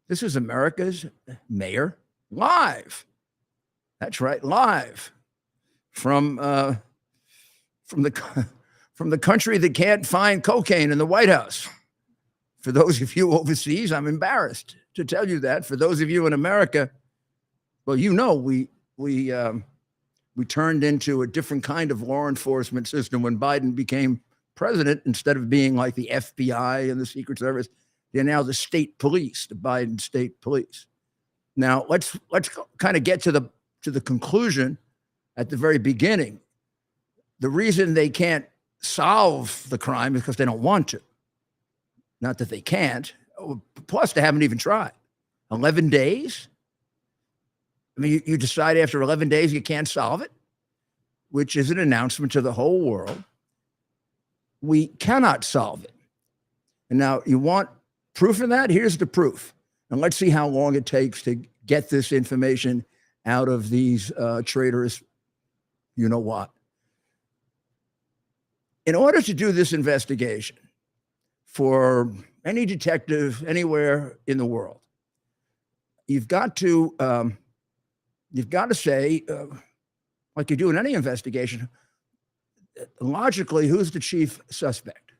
This is America's mayor live. That's right, live from from the from the country that can't find cocaine in the White House. For those of you overseas, I'm embarrassed to tell you that. For those of you in America, well, you know, we turned into a different kind of law enforcement system when Biden became president. Instead of being like the FBI and the Secret Service, they're now the state police, the Biden state police. Now let's kind of get to the conclusion at the very beginning. The reason they can't solve the crime is because they don't want to. Not that they can't. Plus, they haven't even tried. 11 days? I mean, you decide after 11 days you can't solve it, which is an announcement to the whole world. We cannot solve it. And now you want proof of that? Here's the proof. And let's see how long it takes to get this information out of these traitors. You know what? In order to do this investigation for any detective anywhere in the world, you've got to say, like you do in any investigation, logically, who's the chief suspect?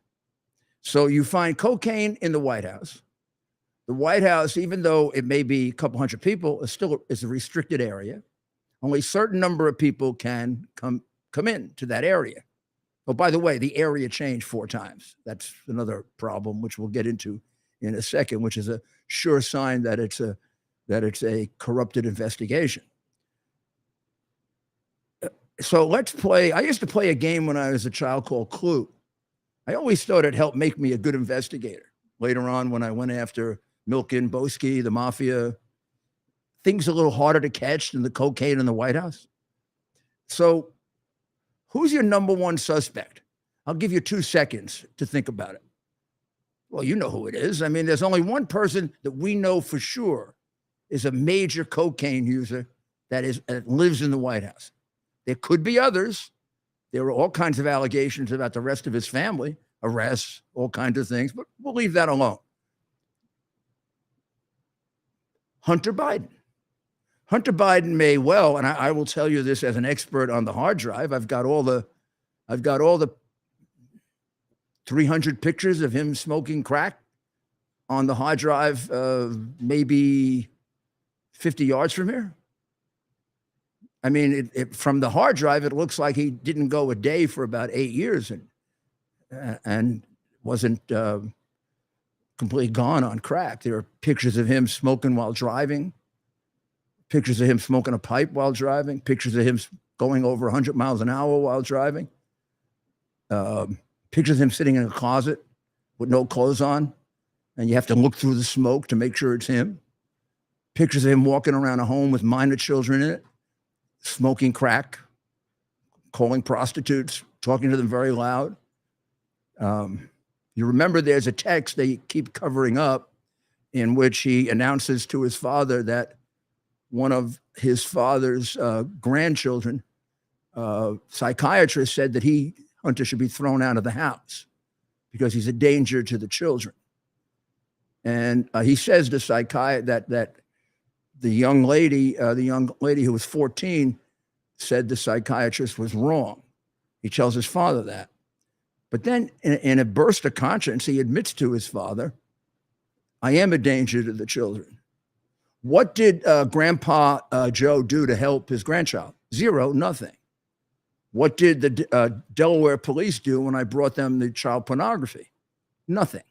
So you find cocaine in the White House. The White House, even though it may be a couple hundred people, is a restricted area. Only a certain number of people can come in to that area. Oh, by the way, the area changed 4 times. That's another problem, which we'll get into in a second, which is a sure sign that it's a corrupted investigation. So let's play. I used to play a game when I was a child called Clue. I always thought it helped make me a good investigator. Later on, when I went after Milken, Boesky, the mafia, things a little harder to catch than the cocaine in the White House. So who's your number one suspect? I'll give you 2 seconds to think about it. Well, you know who it is. I mean, there's only one person that we know for sure is a major cocaine user that lives in the White House. There could be others. There are all kinds of allegations about the rest of his family, arrests, all kinds of things, but we'll leave that alone. Hunter Biden. Hunter Biden may well, and I will tell you this as an expert on the hard drive. I've got all the 300 pictures of him smoking crack on the hard drive, maybe 50 yards from here. I mean, from the hard drive, it looks like he didn't go a day for about 8 years and wasn't completely gone on crack. There are pictures of him smoking while driving, pictures of him smoking a pipe while driving, pictures of him going over 100 miles an hour while driving, pictures of him sitting in a closet with no clothes on, and you have to look through the smoke to make sure it's him. Pictures of him walking around a home with minor children in it, smoking crack, calling prostitutes, talking to them very loud. You remember there's a text they keep covering up in which he announces to his father that one of his father's grandchildren, psychiatrist, said that Hunter should be thrown out of the house because he's a danger to the children. And he says to psychiatrist that the young lady who was 14 said the psychiatrist was wrong. He tells his father that. But then in a burst of conscience, he admits to his father, I am a danger to the children. What did Grandpa Joe do to help his grandchild? Zero, nothing. What did the Delaware police do when I brought them the child pornography? Nothing.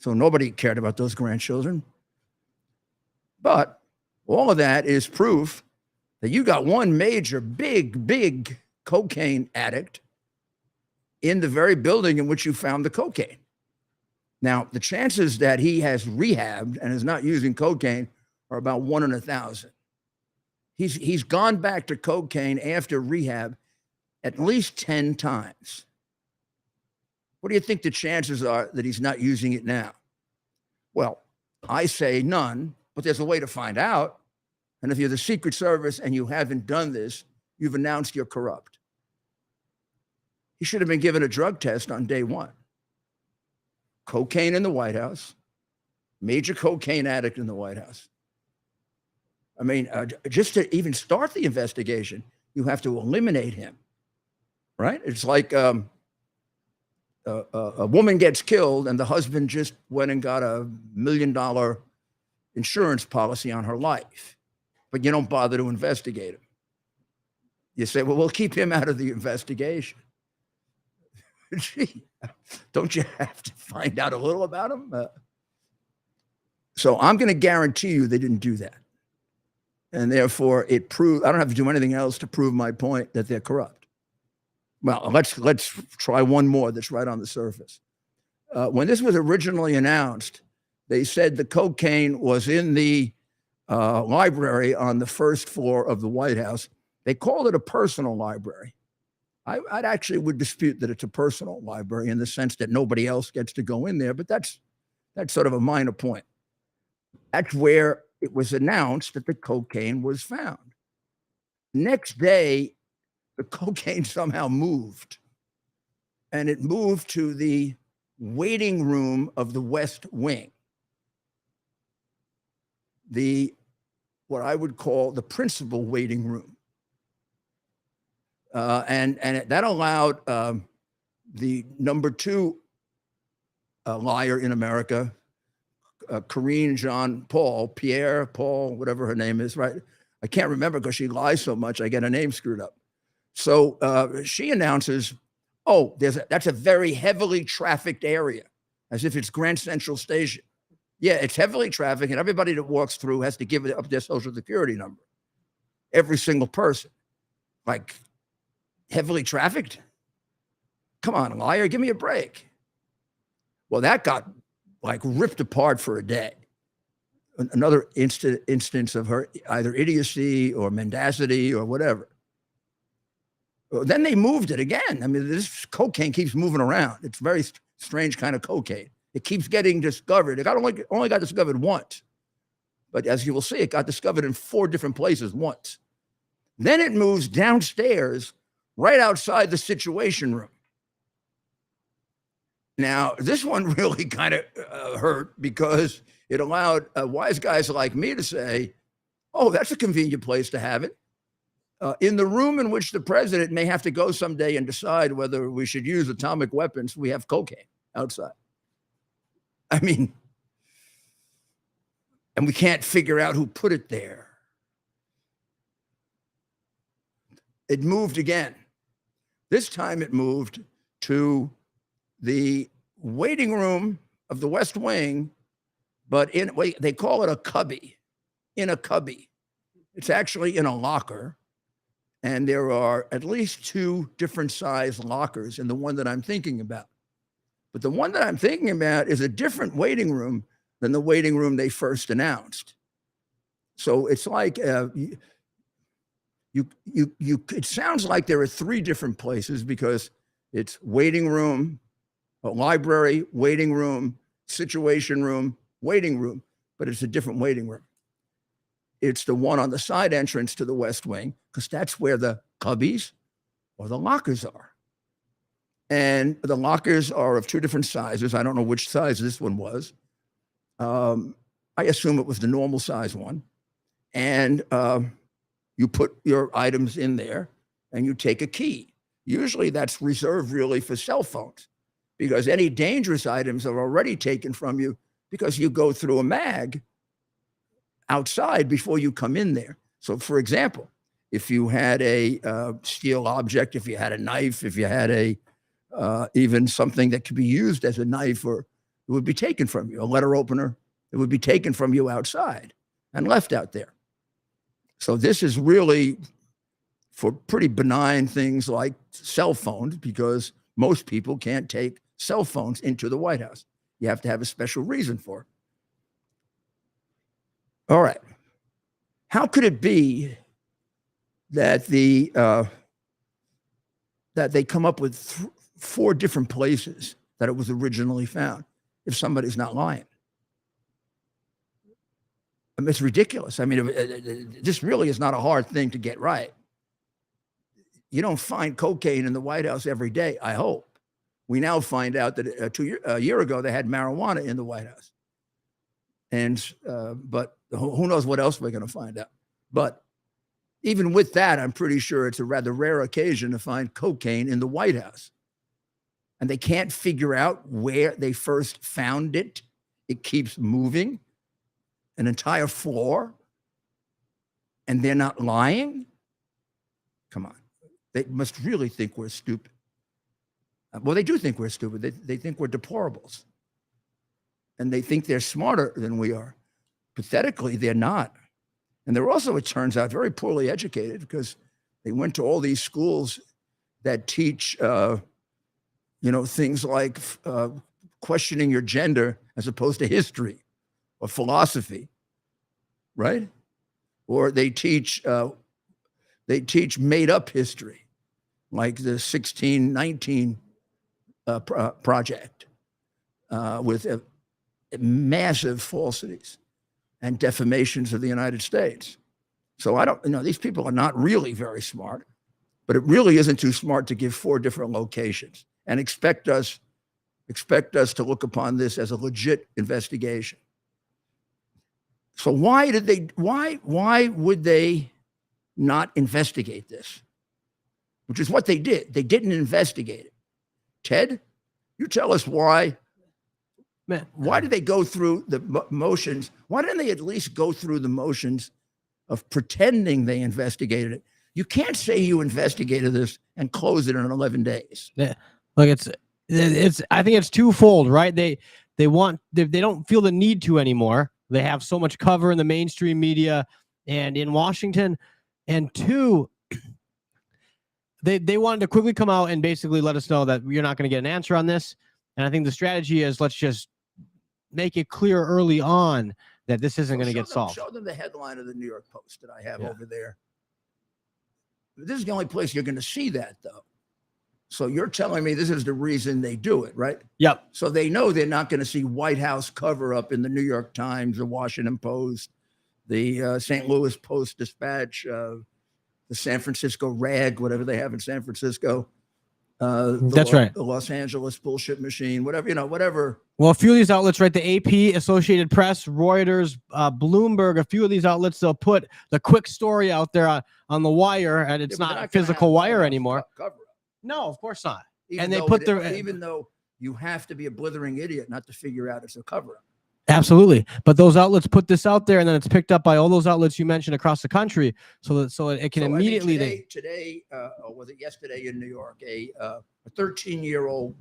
So nobody cared about those grandchildren. But all of that is proof that you got one major, big cocaine addict in the very building in which you found the cocaine. Now, the chances that he has rehabbed and is not using cocaine are about 1 in 1,000. He's gone back to cocaine after rehab at least 10 times. What do you think the chances are that he's not using it now? Well, I say none, but there's a way to find out. And if you're the Secret Service and you haven't done this, you've announced you're corrupt. He should have been given a drug test on day 1. Cocaine in the White House. major cocaine addict in the White House. I mean, just to even start the investigation, you have to eliminate him, right? It's like a woman gets killed and the husband just went and got $1 million insurance policy on her life, but you don't bother to investigate him. You say, well, we'll keep him out of the investigation. Gee, don't you have to find out a little about him? So I'm going to guarantee you they didn't do that. And therefore, it proves, I don't have to do anything else to prove my point that they're corrupt. Well, let's try one more that's right on the surface. When this was originally announced, they said the cocaine was in the library on the first floor of the White House. They called it a personal library. I'd actually would dispute that it's a personal library in the sense that nobody else gets to go in there, but that's sort of a minor point. That's where it was announced that the cocaine was found. Next day, the cocaine somehow moved, and it moved to the waiting room of the West Wing, what I would call the principal waiting room. And that allowed the number 2 liar in America, Pierre Paul, whatever her name is, right? I can't remember because she lies so much, I get her name screwed up. So she announces, oh, that's a very heavily trafficked area, as if it's Grand Central Station. Yeah, it's heavily trafficked, and everybody that walks through has to give up their social security number. Every single person. Like, heavily trafficked? Come on, liar, give me a break. Well, that got like ripped apart for a day. Another instance of her either idiocy or mendacity or whatever. Well, then they moved it again. I mean, this cocaine keeps moving around. It's very strange kind of cocaine. It keeps getting discovered. It only got discovered once. But as you will see, it got discovered in 4 different places once. Then it moves downstairs right outside the Situation Room. Now, this one really kind of hurt because it allowed wise guys like me to say, oh, that's a convenient place to have it. In the room in which the president may have to go someday and decide whether we should use atomic weapons, we have cocaine outside. I mean, and we can't figure out who put it there. It moved again. This time it moved to the waiting room of the West Wing, but they call it a cubby, in a cubby. It's actually in a locker, and there are at least 2 different size lockers in the one that I'm thinking about. But the one that I'm thinking about is a different waiting room than the waiting room they first announced. So it's like it sounds like there are 3 different places because it's waiting room, a library, waiting room, Situation Room, waiting room, but it's a different waiting room. It's the one on the side entrance to the West Wing because that's where the cubbies or the lockers are. And the lockers are of 2 different sizes. I don't know which size this one was. I assume it was the normal size one. And you put your items in there and you take a key. Usually that's reserved really for cell phones because any dangerous items are already taken from you because you go through a mag outside before you come in there. So for example, if you had a steel object, if you had a knife, if you had even something that could be used as a knife, or it would be taken from you, a letter opener, it would be taken from you outside and left out there. So this is really for pretty benign things like cell phones, because most people can't take cell phones into the White House. You have to have a special reason for it. All right. How could it be that that they come up with 4 different places that it was originally found if somebody's not lying? I mean, it's ridiculous. I mean, this really is not a hard thing to get right. You don't find cocaine in the White House every day, I hope. We now find out that a year ago, they had marijuana in the White House. And but who knows what else we're going to find out. But even with that, I'm pretty sure it's a rather rare occasion to find cocaine in the White House. And they can't figure out where they first found it. It keeps moving, an entire floor, and they're not lying? Come on. They must really think we're stupid. Well, they do think we're stupid. They think we're deplorables. And they think they're smarter than we are. Pathetically, they're not. And they're also, it turns out, very poorly educated because they went to all these schools that teach, things like questioning your gender as opposed to history or philosophy, right? Or they teach made-up history, like the 1619 project with massive falsities and defamations of the United States. So these people are not really very smart, but it really isn't too smart to give 4 different locations and expect us to look upon this as a legit investigation. So why would they not investigate this? Which is what they did. They didn't investigate it. Ted, you tell us why. Man. Why did they go through the motions? Why didn't they at least go through the motions of pretending they investigated it? You can't say you investigated this and close it in 11 days. Yeah. Look, it's. I think it's twofold, right? They don't feel the need to anymore. They have so much cover in the mainstream media and in Washington, and 2, they wanted to quickly come out and basically let us know that you're not going to get an answer on this. And I think the strategy is let's just make it clear early on that this isn't going to get solved. Show them the headline of the New York Post that I have over there. This is the only place you're going to see that, though. So you're telling me this is the reason they do it, right? Yep. So they know they're not going to see White House cover up in the New York Times, the Washington Post, the St. Louis Post-Dispatch, the San Francisco Rag, whatever they have in San Francisco. That's right. The Los Angeles bullshit machine, whatever. Well, a few of these outlets, right? The AP, Associated Press, Reuters, Bloomberg, a few of these outlets, they'll put the quick story out there on the wire, and it's not a physical wire anymore. No, of course not. Even though you have to be a blithering idiot not to figure out it's a cover-up. Absolutely. But those outlets put this out there, and then it's picked up by all those outlets you mentioned across the country, so it can immediately. Today, or was it yesterday in New York, a 13-year-old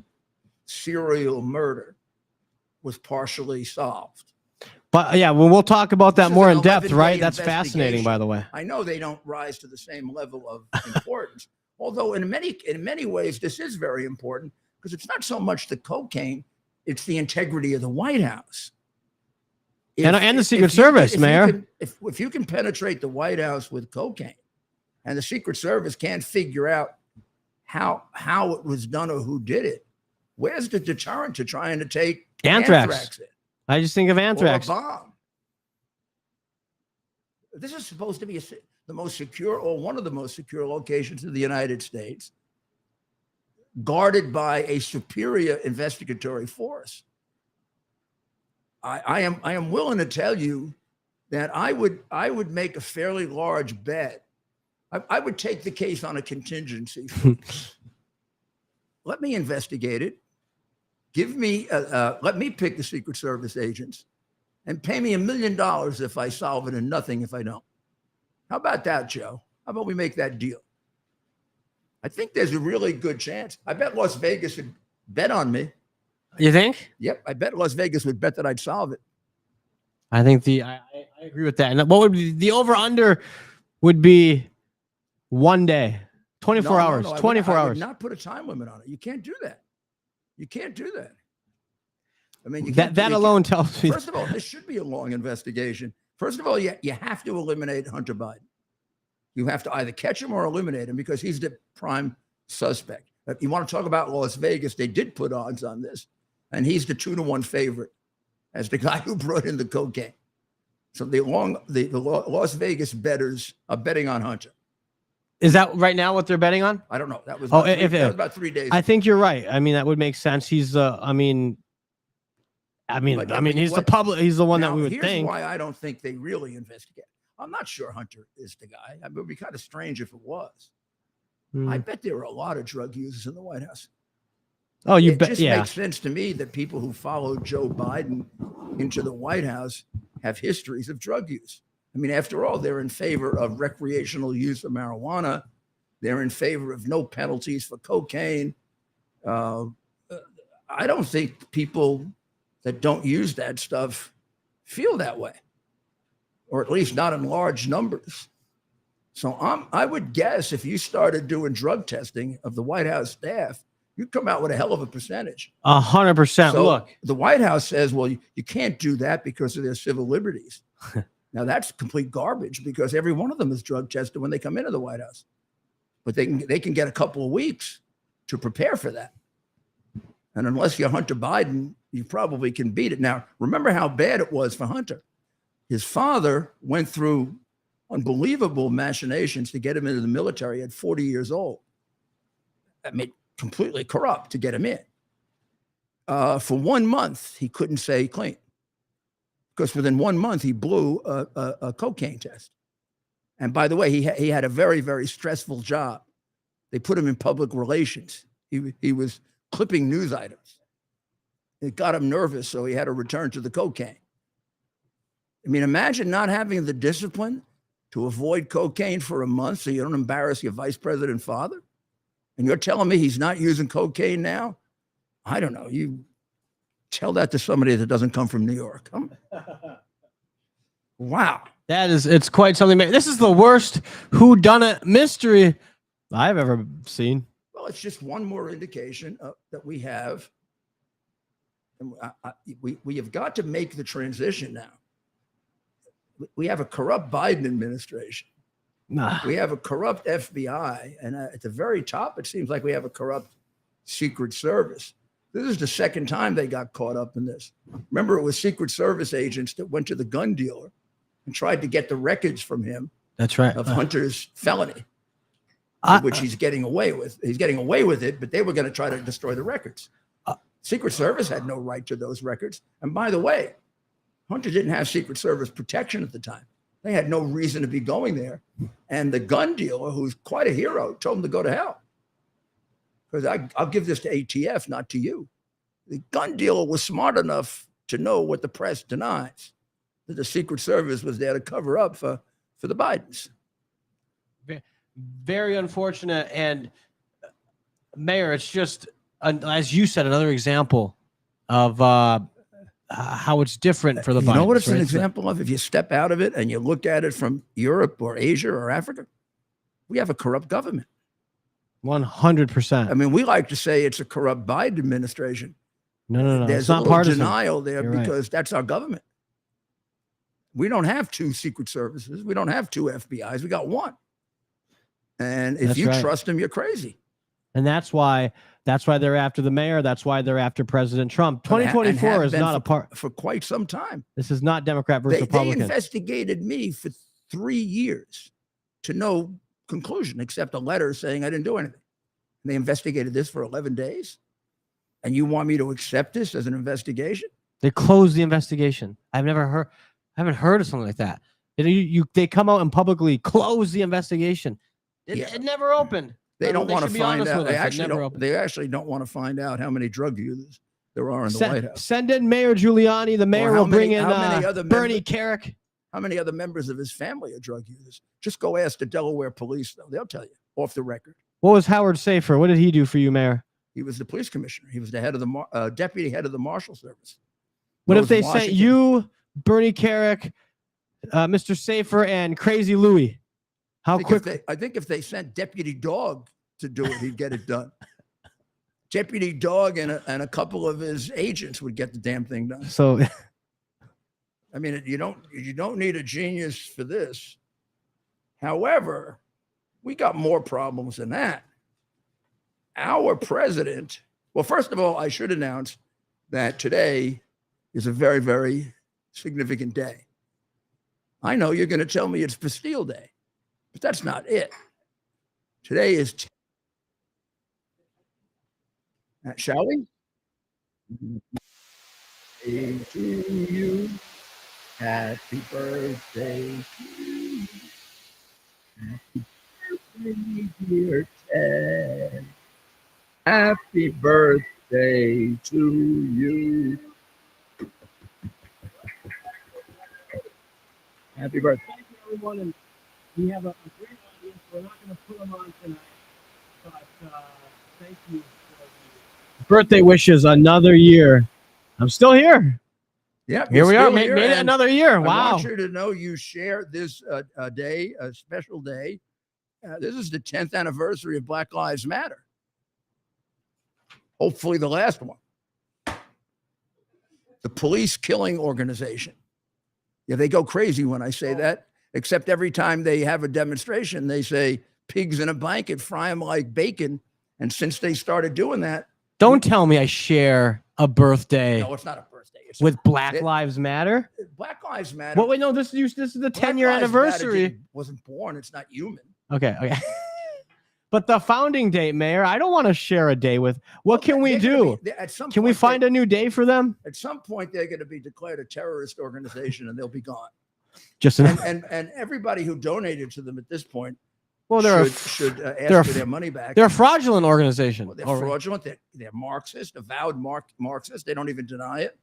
serial murder was partially solved. But yeah, well, we'll talk about that more in depth, right? That's fascinating, by the way. I know they don't rise to the same level of importance, although in many ways this is very important because it's not so much the cocaine, it's the integrity of the White House. And the Secret Service, Mayor. If you can penetrate the White House with cocaine and the Secret Service can't figure out how it was done or who did it, where's the deterrent to trying to take anthrax in? I just think of anthrax. Or a bomb. This is supposed to be the most secure or one of the most secure locations in the United States, guarded by a superior investigatory force. I am willing to tell you that I would make a fairly large bet. I would take the case on a contingency. Let me investigate it. Let me pick the Secret Service agents and pay me $1 million if I solve it and nothing if I don't. How about that, Joe? How about we make that deal? I think there's a really good chance. I bet Las Vegas would bet on me. You think? Yep, I bet Las Vegas would bet that I'd solve it. I think I agree with that. And what would be the over/under? Would be 1 day, 24 hours, 24 hours. I would not put a time limit on it. You can't do that. You can't do that. I mean, that alone tells me. First of all, this should be a long investigation. First of all, you have to eliminate Hunter Biden. You have to either catch him or eliminate him because he's the prime suspect. If you want to talk about Las Vegas, they did put odds on this. And he's the 2-1 favorite as the guy who brought in the cocaine. So the Las Vegas bettors are betting on Hunter. Is that right now what they're betting on? I don't know. That was that was about 3 days. I think you're right. I mean, that would make sense. He's I mean, But, he's the public. He's the one that now, we would here's think. why I don't think they really investigate. I'm not sure Hunter is the guy. I mean, it would be kind of strange if it was. I bet there were a lot of drug users in the White House. Oh, you It bet. just Yeah. makes sense to me that people who followed Joe Biden into the White House have histories of drug use. I mean, after all, they're in favor of recreational use of marijuana. They're in favor of no penalties for cocaine. I don't think people that don't use that stuff feel that way, or at least not in large numbers. So I would guess if you started doing drug testing of the White House staff, you'd come out with a hell of a percentage. 100%. So Look, the White House says, well, you can't do that because of their civil liberties. Now, that's complete garbage because every one of them is drug tested when they come into the White House. But they can get a couple of weeks to prepare for that. And unless you're Hunter Biden, you probably can beat it. Now, remember how bad it was for Hunter. His father went through unbelievable machinations to get him into the military at 40 years old. I mean, completely corrupt to get him in. For 1 month, he couldn't say clean because within 1 month, he blew a cocaine test. And by the way, he had a very, very stressful job. They put him in public relations. He was clipping news items. It got him nervous, so he had to return to the cocaine. I mean, imagine not having the discipline to avoid cocaine for a month so you don't embarrass your vice president father. And you're telling me he's not using cocaine now? I don't know. You tell that to somebody that doesn't come from New York. Wow. it's quite something. This is the worst whodunit mystery I've ever seen. Well, it's just one more indication that we have. And we have got to make the transition now. We have a corrupt Biden administration. We have a corrupt FBI. And at the very top, it seems like we have a corrupt Secret Service. This is the second time they got caught up in this. Remember, it was Secret Service agents that went to the gun dealer and tried to get the records from him. That's right. Of Hunter's felony, which he's getting away with. He's getting away with it, but they were going to try to destroy the records. Secret Service had no right to those records. And by the way, Hunter didn't have Secret Service protection at the time. They had no reason to be going there. And the gun dealer, who's quite a hero, told him to go to hell. Because I'll give this to ATF, not to you. The gun dealer was smart enough to know what the press denies, that the Secret Service was there to cover up for the Bidens. Very unfortunate. And Mayor, it's just, as you said, another example of how it's different for the Bidens. You know what it's right? an example of? If you step out of it and you look at it from Europe or Asia or Africa, we have a corrupt government. 100%. I mean, we like to say it's a corrupt Biden administration. No. There's it's not a little partisan. denial there. You're because that's our government. We don't have two Secret Services. We don't have two FBIs. We got one. And if you trust them, you're crazy. And that's why they're after the mayor. That's why they're after President Trump. 2024 is not a part for quite some time. This is not Democrat versus Republican. They investigated me for 3 years to no conclusion except a letter saying I didn't do anything. And they investigated this for 11 days. And you want me to accept this as an investigation? They closed the investigation. I haven't heard of something like that. They come out and publicly close the investigation. It never opened. They don't want to find out. They actually don't want to find out how many drug users there are in the White House. Send in Mayor Giuliani. The mayor will bring in Bernie Kerik. How many other members of his family are drug users? Just go ask the Delaware police, though. They'll tell you off the record. What was Howard Safer? What did he do for you, Mayor? He was the police commissioner. He was the head of the deputy head of the Marshal Service. What if they sent you, Bernie Kerik, Mr. Safer, and Crazy Louie? How quick? I think if they sent Deputy Dog to do it, he'd get it done. Deputy Dog and a couple of his agents would get the damn thing done. So, I mean, you don't need a genius for this. However, we got more problems than that. Our president, well, first of all, I should announce that today is a very, very significant day. I know you're going to tell me it's Bastille Day, but that's not it. Today is, shall we? birthday to you. Happy birthday to you. Happy birthday, dear Ted. Happy birthday to you. Happy birthday. Thank you, everyone. And we have a great audience. We're not going to put them on tonight, but thank you for the birthday wishes. Another year. I'm still here. Yeah, Here we are. Made here, it and another year. I Wow. want you to know you share this day, a special day. This is the 10th anniversary of Black Lives Matter. Hopefully the last one. The police killing organization. Yeah, they go crazy when I say that, except every time they have a demonstration, they say pigs in a blanket, fry them like bacon. And since they started doing that. Don't tell me I share a birthday. No, it's not a birthday. It's with Black Lives Matter. Black Lives Matter. Well, wait, no, this is the 10-year anniversary. Wasn't born. It's not human. Okay. But the founding date, Mayor, I don't want to share a day with. What can we do? Can we find a new day for them? At some point, they're going to be declared a terrorist organization, and they'll be gone. Just and everybody who donated to them at this point, well, should ask for their money back. They're a fraudulent organization. Well, they're fraudulent. They're Marxist, avowed Marxist. They don't even deny it.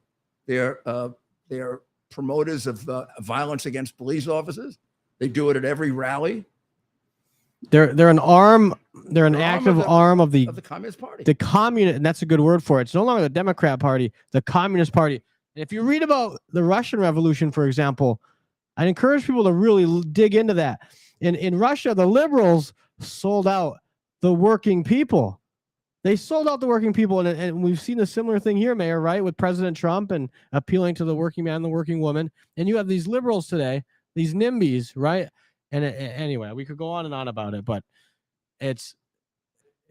They're promoters of violence against police officers. They do it at every rally. They're an arm. They're an active arm of the Communist Party. The communist, and that's a good word for it. It's no longer the Democrat Party, the Communist Party. And if you read about the Russian Revolution, for example, I'd encourage people to really dig into that. In Russia, the liberals sold out the working people. They sold out the working people, and we've seen a similar thing here, Mayor, right, with President Trump and appealing to the working man, the working woman. And you have these liberals today, these NIMBYs, right? And anyway, we could go on and on about it, but it's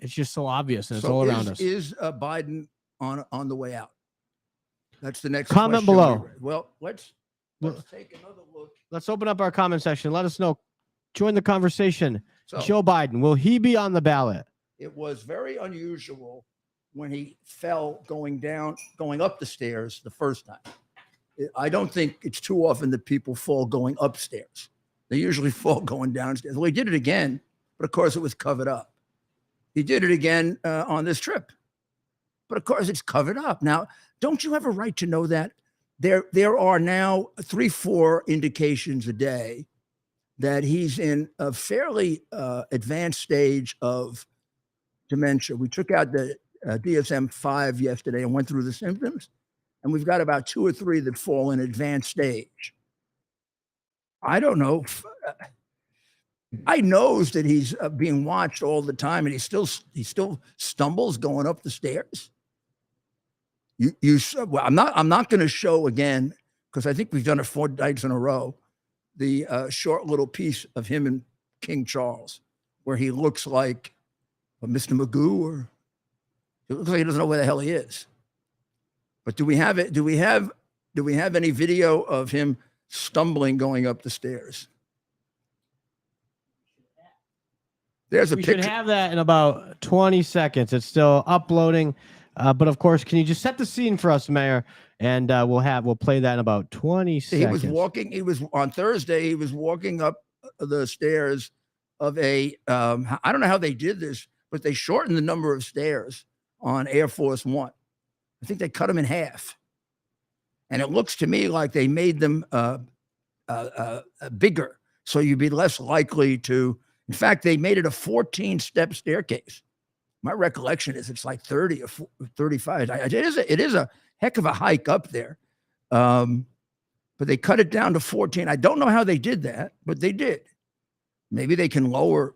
just so obvious, and it's all around us. Is Biden on the way out? That's the next comment question. below. Well, let's take another look. Let's open up our comment section. Let us know. Join the conversation. So, Joe Biden, will he be on the ballot? It was very unusual when he fell going up the stairs the first time. I don't think it's too often that people fall going upstairs. They usually fall going downstairs. Well, he did it again, but of course it was covered up. He did it again on this trip, but of course it's covered up. Now, don't you have a right to know that? There are now 3-4 indications a day that he's in a fairly advanced stage of dementia. We took out the DSM-5 yesterday and went through the symptoms, and we've got about 2 or 3 that fall in advanced stage. I don't know. I knows that he's being watched all the time, and he still stumbles going up the stairs. Well, I'm not going to show again, because I think we've done it 4 nights in a row, the short little piece of him and King Charles, where he looks like Mr. Magoo, or he looks like he doesn't know where the hell he is. But do we have it? Do we have any video of him stumbling going up the stairs? There's a picture. We should have that in about 20 seconds. It's still uploading. But of course, can you just set the scene for us, Mayor? And we'll play that in about 20 seconds. He was on Thursday. He was walking up the stairs of I don't know how they did this, but they shortened the number of stairs on Air Force One. I think they cut them in half. And it looks to me like they made them bigger, so you'd be less likely to. In fact, they made it a 14-step staircase. My recollection is it's like 30 or 35. It is a heck of a hike up there. But they cut it down to 14. I don't know how they did that, but they did. Maybe they can lower.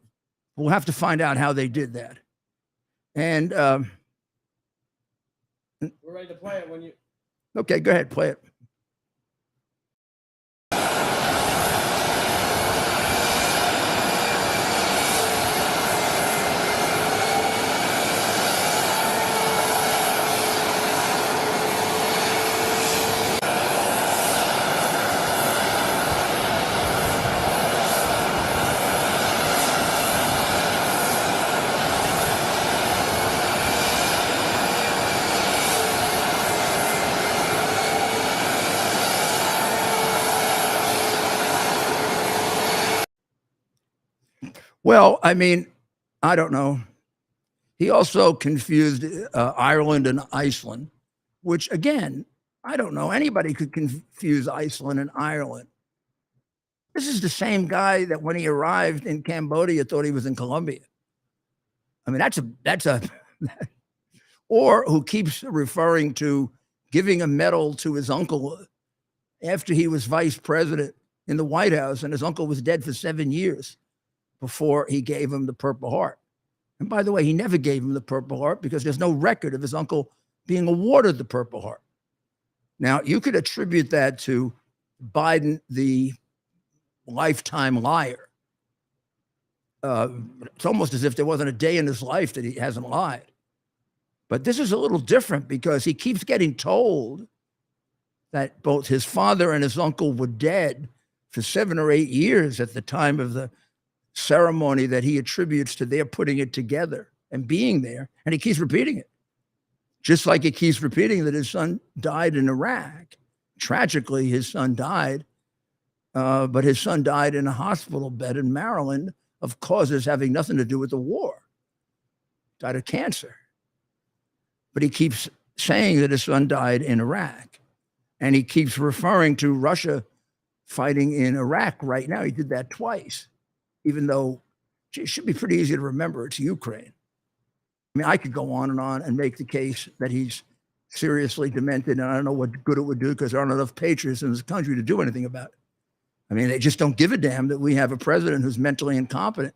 We'll have to find out how they did that. And we're ready to play it when you. Okay, go ahead, play it. Well, I mean, I don't know. He also confused Ireland and Iceland, which again, I don't know. Anybody could confuse Iceland and Ireland. This is the same guy that when he arrived in Cambodia thought he was in Colombia. I mean, that's a or who keeps referring to giving a medal to his uncle after he was vice president in the White House, and his uncle was dead for 7 years before he gave him the Purple Heart. And by the way, he never gave him the Purple Heart because there's no record of his uncle being awarded the Purple Heart. Now, you could attribute that to Biden, the lifetime liar. It's almost as if there wasn't a day in his life that he hasn't lied. But this is a little different because he keeps getting told that both his father and his uncle were dead for 7 or 8 years at the time of the ceremony that he attributes to their putting it together and being there. And he keeps repeating it. Just like he keeps repeating that his son died in Iraq. Tragically, his son died, but his son died in a hospital bed in Maryland of causes having nothing to do with the war. Died of cancer. But he keeps saying that his son died in Iraq. And he keeps referring to Russia fighting in Iraq right now. He did that twice, even though it should be pretty easy to remember it's Ukraine. I mean, I could go on and make the case that he's seriously demented, and I don't know what good it would do because there aren't enough patriots in this country to do anything about it. I mean, they just don't give a damn that we have a president who's mentally incompetent.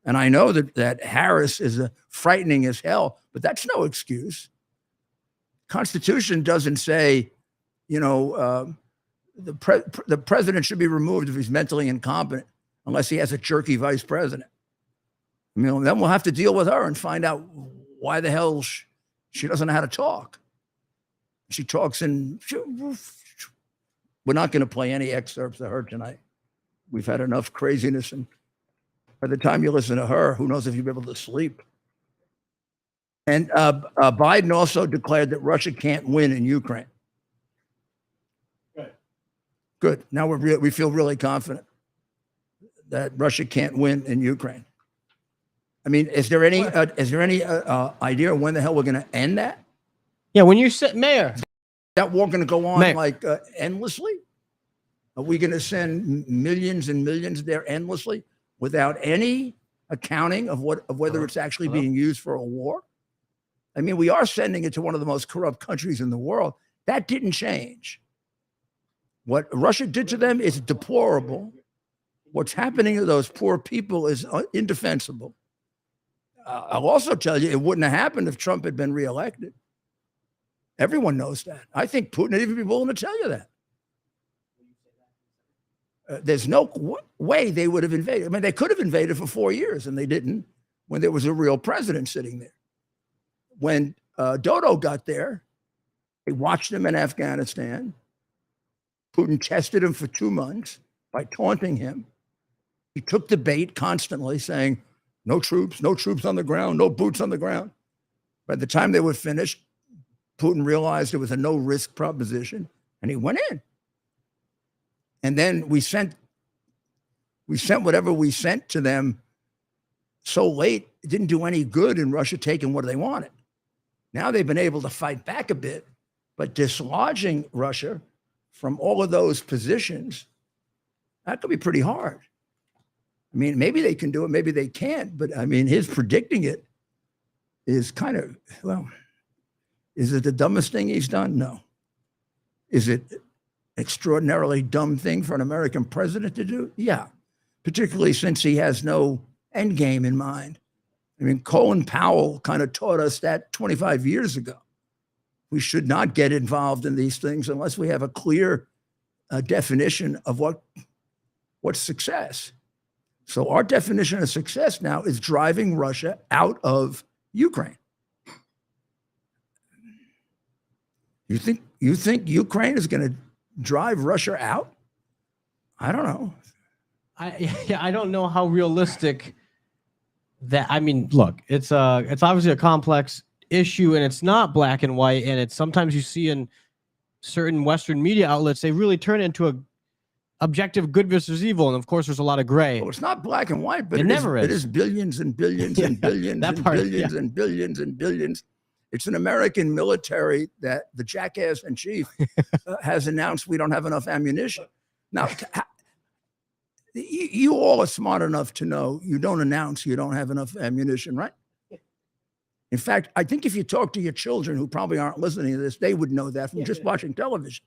And I know that Harris is frightening as hell, but that's no excuse. Constitution doesn't say, you know, the president should be removed if he's mentally incompetent, unless he has a jerky vice president. I mean, then we'll have to deal with her and find out why the hell she doesn't know how to talk. She talks in. We're not going to play any excerpts of her tonight. We've had enough craziness, and by the time you listen to her, who knows if you'll be able to sleep. And Biden also declared that Russia can't win in Ukraine. Good. Now we feel really confident that Russia can't win in Ukraine. I mean, is there any idea when the hell we're going to end that? Yeah, when you said, Mayor, is that war going to go on like endlessly? Are we going to send millions and millions there endlessly without any accounting of whether it's actually being used for a war? I mean, we are sending it to one of the most corrupt countries in the world. That didn't change. What Russia did to them is deplorable. What's happening to those poor people is indefensible. I'll also tell you, it wouldn't have happened if Trump had been reelected. Everyone knows that. I think Putin would even be willing to tell you that. There's no way they would have invaded. I mean, they could have invaded for 4 years, and they didn't when there was a real president sitting there. When Dodo got there, they watched him in Afghanistan. Putin tested him for 2 months by taunting him. He took the bait constantly, saying, no troops on the ground, no boots on the ground. By the time they were finished, Putin realized it was a no-risk proposition, and he went in. And then we sent whatever we sent to them so late, it didn't do any good in Russia taking what they wanted. Now they've been able to fight back a bit, but dislodging Russia from all of those positions, that could be pretty hard. I mean, maybe they can do it, maybe they can't, but I mean, his predicting it is kind of, well, is it the dumbest thing he's done? No. Is it an extraordinarily dumb thing for an American president to do? Yeah, particularly since he has no end game in mind. I mean, Colin Powell kind of taught us that 25 years ago. We should not get involved in these things unless we have a clear definition of what's success. So our definition of success now is driving Russia out of Ukraine. You think Ukraine is going to drive Russia out? I don't know. I don't know how realistic that. I mean, look, it's obviously a complex issue, and it's not black and white. And it's sometimes you see in certain Western media outlets, they really turn into objective good versus evil, and of course, there's a lot of gray. Well, it's not black and white, but It never It is. is billions and billions Yeah, and billions that and part, billions yeah. and billions and billions. It's an American military that the jackass in chief has announced we don't have enough ammunition. Now, you all are smart enough to know you don't announce you don't have enough ammunition, right? In fact, I think if you talk to your children who probably aren't listening to this, they would know that from just watching television.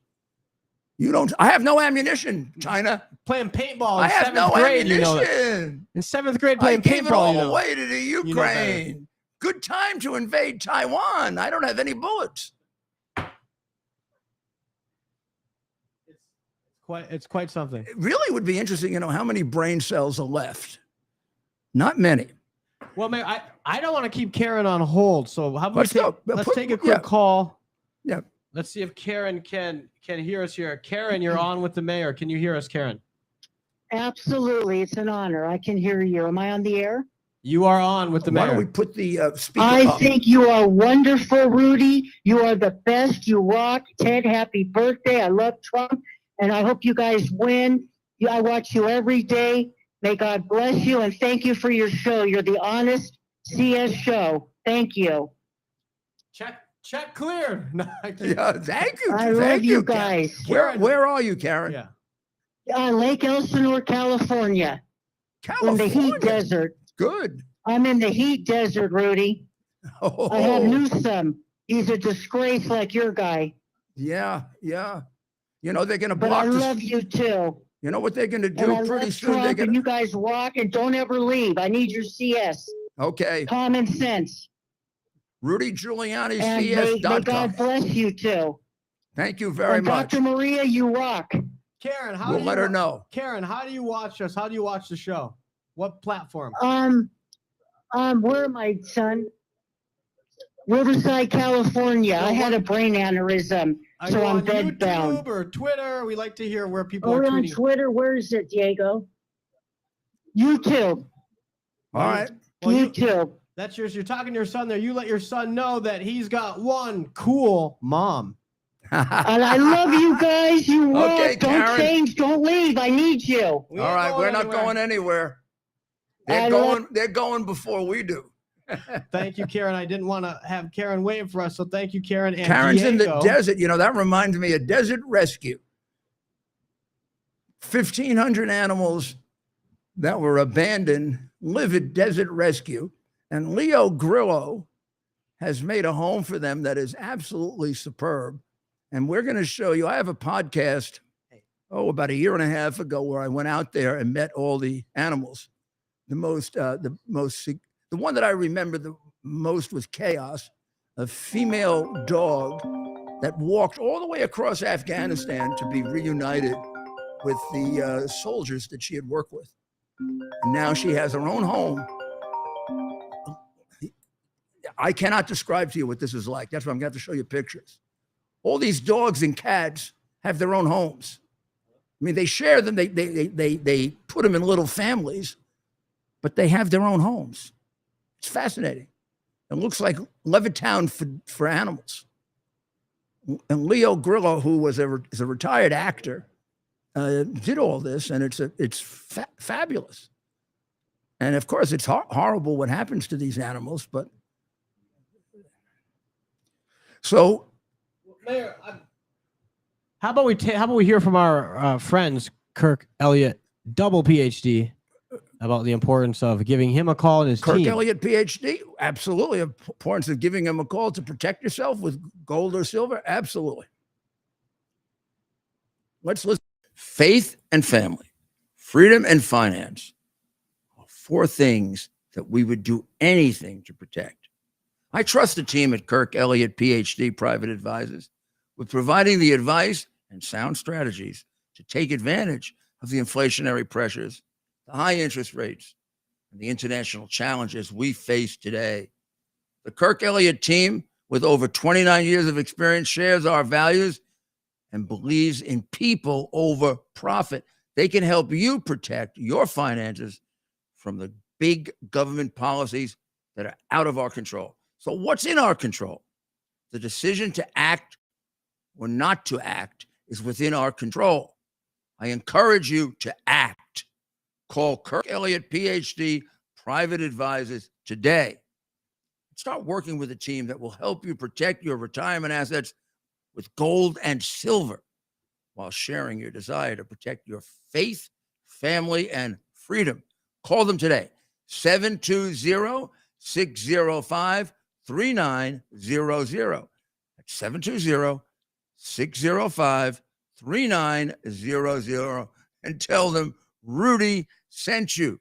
You don't. I have no ammunition, China. Playing paintball I in have seventh no grade, ammunition. you know that. In seventh grade, playing I gave paintball, it all you know. away to the Ukraine. Good time to invade Taiwan. I don't have any bullets. It's quite something. It really would be interesting, you know, how many brain cells are left. Not many. Well, Mayor, I don't want to keep Karen on hold, so how about let's take a quick yeah. call. Yeah. Let's see if Karen can hear us here. Karen, you're on with the mayor. Can you hear us, Karen? Absolutely. It's an honor. I can hear you. Am I on the air? You are on with the Why mayor. don't we put the speaker I up? think you are wonderful, Rudy. You are the best. You rock. Ted, happy birthday. I love Trump, and I hope you guys win. I watch you every day. May God bless you, and thank you for your show. You're the honest CS show. Thank you. Check cleared. No, Yeah, thank you. I thank love you Karen. guys. Where are you, Karen? Yeah. Lake Elsinore, California. In the heat desert. Good. I'm in the heat desert, Rudy. Oh. I have Newsom. He's a disgrace like your guy. Yeah, yeah. You know, they're going to But block I this. love you too. You know what they're going to And do I pretty love soon? They're Trump, going and you guys rock, and don't ever leave. I need your CS. Okay. Common sense. Rudy Giuliani, And may CS.com. God bless you too. Thank you very much. Dr. Maria, you rock. Karen, We'll let her know. Karen, how do you watch us? How do you watch the show? What platform? Where am I, son? Riverside, California. I had a brain aneurysm, Are so you I'm on bed bound. YouTube or Twitter? We like to hear where people Or are on tweeting. Twitter. Where is it, Diego? YouTube. All right. Well, YouTube. That's yours. You're talking to your son there. You let your son know that he's got one cool mom. And I love you guys. You rock. Okay, Don't Karen. change. Don't leave. I need you. All right, we're not going anywhere. They're going before we do. Thank you, Karen. I didn't want to have Karen waiting for us, so thank you, Karen. And Karen's in the Diego. desert. You know, that reminds me of desert rescue. 1,500 animals that were abandoned live at desert rescue. And Leo Grillo has made a home for them that is absolutely superb. And we're going to show you. I have a podcast, about a year and a half ago, where I went out there and met all the animals. The one that I remember the most was Chaos, a female dog that walked all the way across Afghanistan to be reunited with the soldiers that she had worked with. And now she has her own home. I cannot describe to you what this is like. That's why I'm going to have to show you pictures. All these dogs and cats have their own homes. I mean, they share them. They put them in little families, but they have their own homes. It's fascinating. It looks like Levittown for animals. And Leo Grillo, who is a retired actor, did all this, and it's fabulous. And of course, it's horrible what happens to these animals, but so. Mayor, how about we hear from our friends Kirk Elliott, double PhD, about the importance of giving him a call and his Kirk team. Elliott, PhD, absolutely. Importance of giving him a call to protect yourself with gold or silver, absolutely. Let's listen. Faith and family, freedom and finance are 4 things that we would do anything to protect. I trust the team at Kirk Elliott, PhD, Private Advisors, with providing the advice and sound strategies to take advantage of the inflationary pressures, the high interest rates, and the international challenges we face today. The Kirk Elliott team, with over 29 years of experience, shares our values and believes in people over profit. They can help you protect your finances from the big government policies that are out of our control. So what's in our control? The decision to act or not to act is within our control. I encourage you to act. Call Kirk Elliott, PhD, Private Advisors today. Start working with a team that will help you protect your retirement assets with gold and silver while sharing your desire to protect your faith, family, and freedom. Call them today, 720-605-3900. That's 720-605-3900, and tell them Rudy sent you.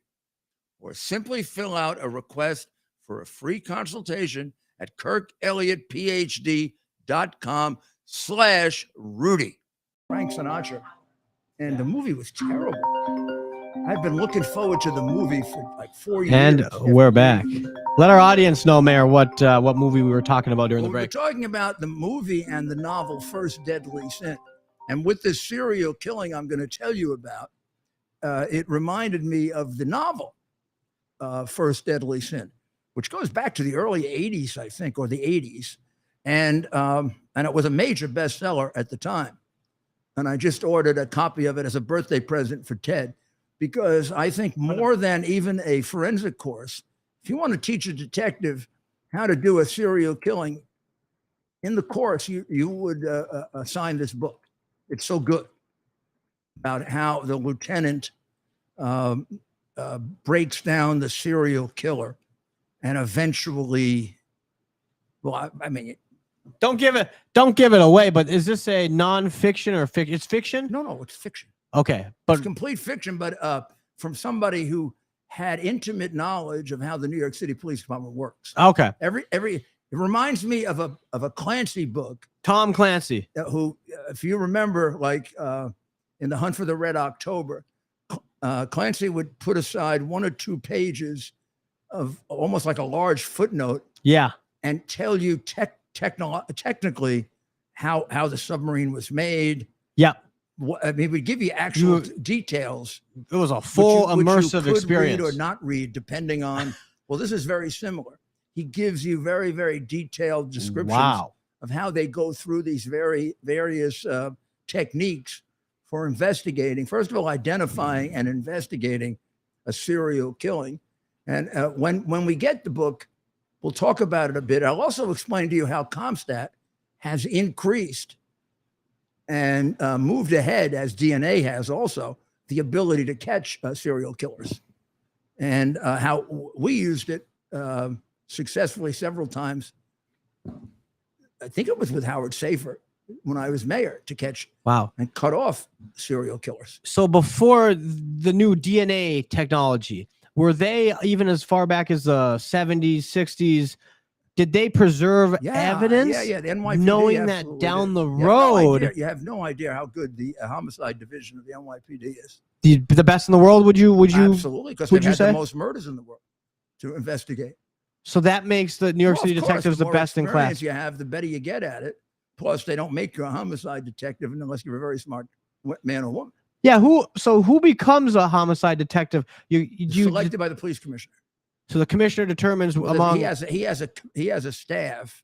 Or simply fill out a request for a free consultation at kirkelliottphd.com/Rudy. Frank Sinatra. And the movie was terrible. I've been looking forward to the movie for like 4 years. And we're back. Let our audience know, Mayor, what movie we were talking about during the break. We're talking about the movie and the novel First Deadly Sin. And with this serial killing I'm going to tell you about, it reminded me of the novel First Deadly Sin, which goes back to the early 80s, I think, or the 80s. And it was a major bestseller at the time. And I just ordered a copy of it as a birthday present for Ted, because I think more than even a forensic course, if you want to teach a detective how to do a serial killing in the course, you would assign this book. It's so good about how the lieutenant breaks down the serial killer and eventually, well, I mean, don't give it away. But is this a nonfiction or fiction? It's fiction. no, it's fiction. Okay, but it's complete fiction, but from somebody who had intimate knowledge of how the New York City Police Department works. Okay, it reminds me of a Clancy book. Tom Clancy, who, if you remember, like in The Hunt for the Red October, Clancy would put aside 1 or 2 pages of almost like a large footnote. Yeah, and tell you technically how the submarine was made. Yeah. I mean, we give you actual details. It was a full immersive which you could experience. read or not read, depending on, well, this is very similar. He gives you very, very detailed descriptions of how they go through these various techniques for investigating. First of all, identifying and investigating a serial killing. And when we get the book, we'll talk about it a bit. I'll also explain to you how CompStat has increased and moved ahead, as DNA has also, the ability to catch serial killers, and how we used it successfully several times. I think it was with Howard Safer when I was mayor, to catch and cut off serial killers. So before the new DNA technology, were they even as far back as the 70s, 60s? Did they preserve evidence? Yeah. The NYPD, knowing that down the road, you have no idea how good the homicide division of the NYPD is. The best in the world? Would you absolutely? Because they had the most murders in the world to investigate. So that makes the New York City detectives the best in class. You have, the better you get at it. Plus, they don't make you a homicide detective unless you're a very smart man or woman. Yeah. Who becomes a homicide detective? You selected by the police commissioner. So the commissioner determines among. He has a staff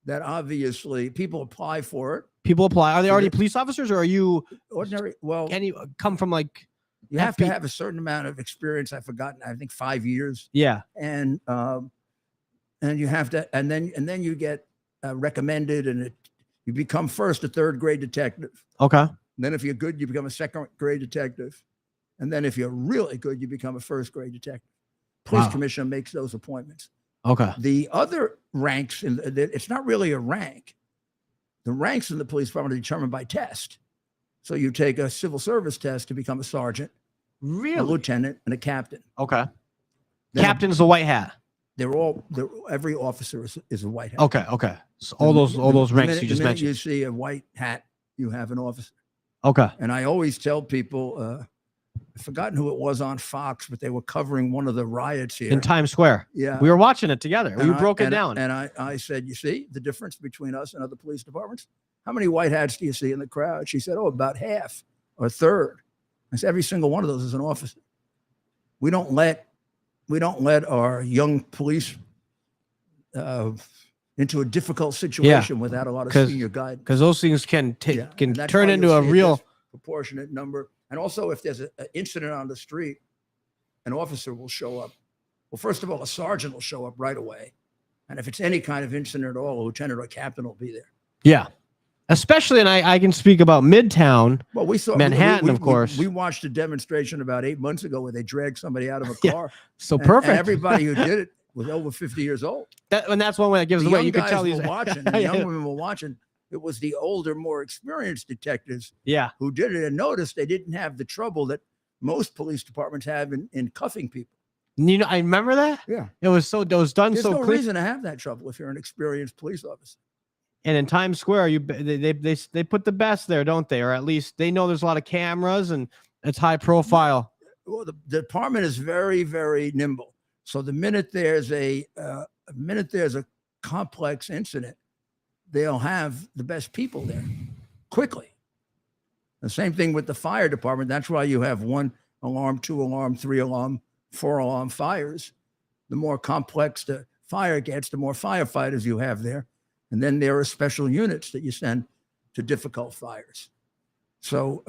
that obviously people apply for it. People apply. Are they already police officers, or are you ordinary? Well, can you come from like? You have to have a certain amount of experience. I've forgotten. I think 5 years. Yeah. And you have to, and then you get recommended, and you become first a third grade detective. Okay. And then if you're good, you become a second grade detective, and then if you're really good, you become a first grade detective. Police commissioner makes those appointments. Okay. The other ranks, it's not really a rank. The ranks in the police department are determined by test. So you take a civil service test to become a sergeant, a lieutenant, and a captain. Okay. Then captain's the white hat. Every officer is a white hat. Okay. So all those ranks you just mentioned. You see a white hat, you have an officer. Okay. And I always tell people, I've forgotten who it was on Fox, but they were covering one of the riots here in Times Square. Yeah, we were watching it together. We broke it down. And I said, you see the difference between us and other police departments? How many white hats do you see in the crowd? She said, oh, about half or a third. I said, every single one of those is an officer. We don't let our young police into a difficult situation without a lot of senior guidance. Because those things can turn into a real proportionate number. And also, if there's an incident on the street, an officer will show up. Well, first of all, a sergeant will show up right away. And if it's any kind of incident at all, a lieutenant or captain will be there. Yeah. Especially, and I can speak about Midtown. Well, we saw Manhattan, of course. We watched a demonstration about 8 months ago where they dragged somebody out of a car. So and perfect. everybody who did it was over 50 years old. And that's one way that gives The away. young You could guys tell were these watching, and the young women were watching. It was the older, more experienced detectives Yeah. who did it, and noticed they didn't have the trouble that most police departments have in cuffing people. You know, I remember that. Yeah. It was done There's so no clear. reason to have that trouble if you're an experienced police officer. And in Times Square, they put the best there, don't they? Or at least they know there's a lot of cameras and it's high profile. Well, the department is very, very nimble. So the minute there's a complex incident, they'll have the best people there quickly. The same thing with the fire department. That's why you have 1 alarm, 2 alarm, 3 alarm, 4 alarm fires. The more complex the fire gets, the more firefighters you have there. And then there are special units that you send to difficult fires. So,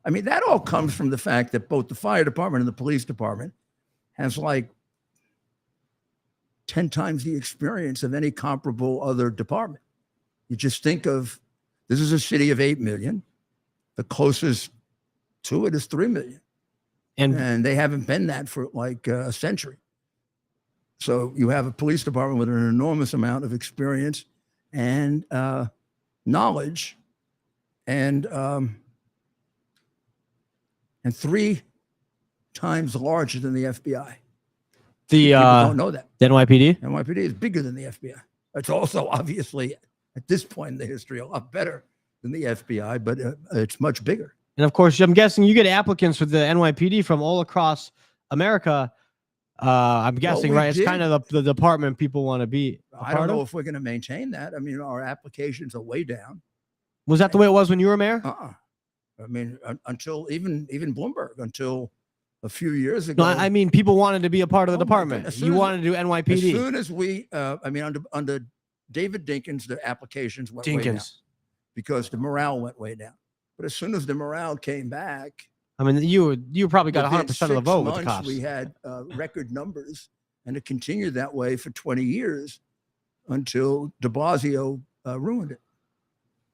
I mean, that all comes from the fact that both the fire department and the police department has like 10 times the experience of any comparable other department. You just think of, this is a city of 8 million. The closest to it is 3 million. And they haven't been that for like a century. So you have a police department with an enormous amount of experience and knowledge, and 3 times larger than the FBI. The People don't know that. the NYPD. NYPD is bigger than the FBI. It's also obviously at this point in the history a lot better than the FBI, but it's much bigger. And of course, I'm guessing you get applicants for the NYPD from all across America. I'm guessing, right? It's kind of the department people want to be. I don't know if we're going to maintain that. I mean, our applications are way down. Was that the way it was when you were mayor? I mean, until even Bloomberg, until a few years ago. No, I mean, people wanted to be a part of the department. As You soon as- wanted to do As NYPD. soon as we, I mean, under David Dinkins, the applications went way down because the morale went way down. But as soon as the morale came back, I mean, you probably got within 100% of the 6 vote with the months, cops. we had record numbers, and it continued that way for 20 years until de Blasio ruined it.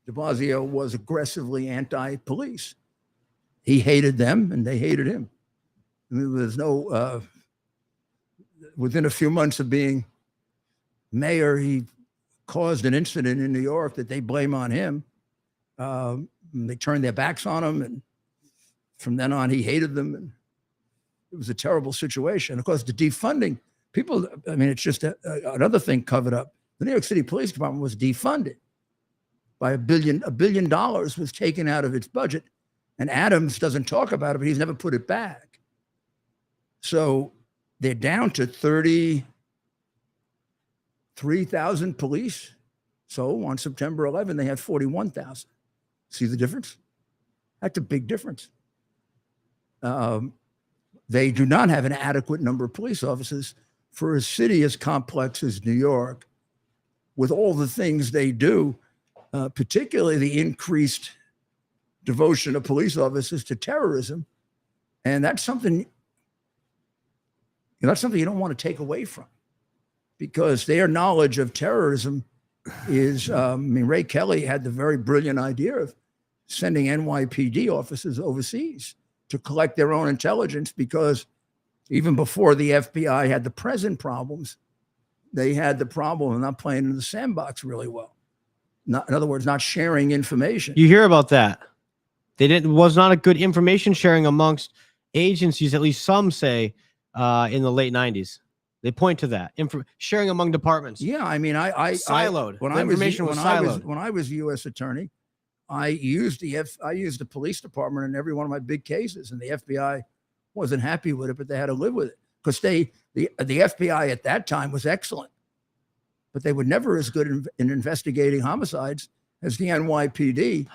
De Blasio was aggressively anti-police. He hated them, and they hated him. I mean, there's no, within a few months of being mayor, he caused an incident in New York that they blame on him. They turned their backs on him, and from then on, he hated them. And it was a terrible situation. Of course, the defunding, people, I mean, it's just another thing covered up. The New York City Police Department was defunded by $1 billion was taken out of its budget. And Adams doesn't talk about it, but he's never put it back. So they're down to 33,000 police. So on September 11, they had 41,000. See the difference? That's a big difference. They do not have an adequate number of police officers for a city as complex as New York, with all the things they do, particularly the increased devotion of police officers to terrorism. And that's something you don't want to take away from, because their knowledge of terrorism is, I mean, Ray Kelly had the very brilliant idea of sending NYPD officers overseas to collect their own intelligence, because even before the FBI had the present problems, they had the problem of not playing in the sandbox really well. In other words, not sharing information. You hear about that. Was not a good information sharing amongst agencies, at least some say, in the late 90s. They point to that. Sharing among departments. Yeah, I mean, siloed. When I was U.S. attorney, I used the police department in every one of my big cases, and the FBI wasn't happy with it, but they had to live with it, because the FBI at that time was excellent, but they were never as good in investigating homicides as the NYPD.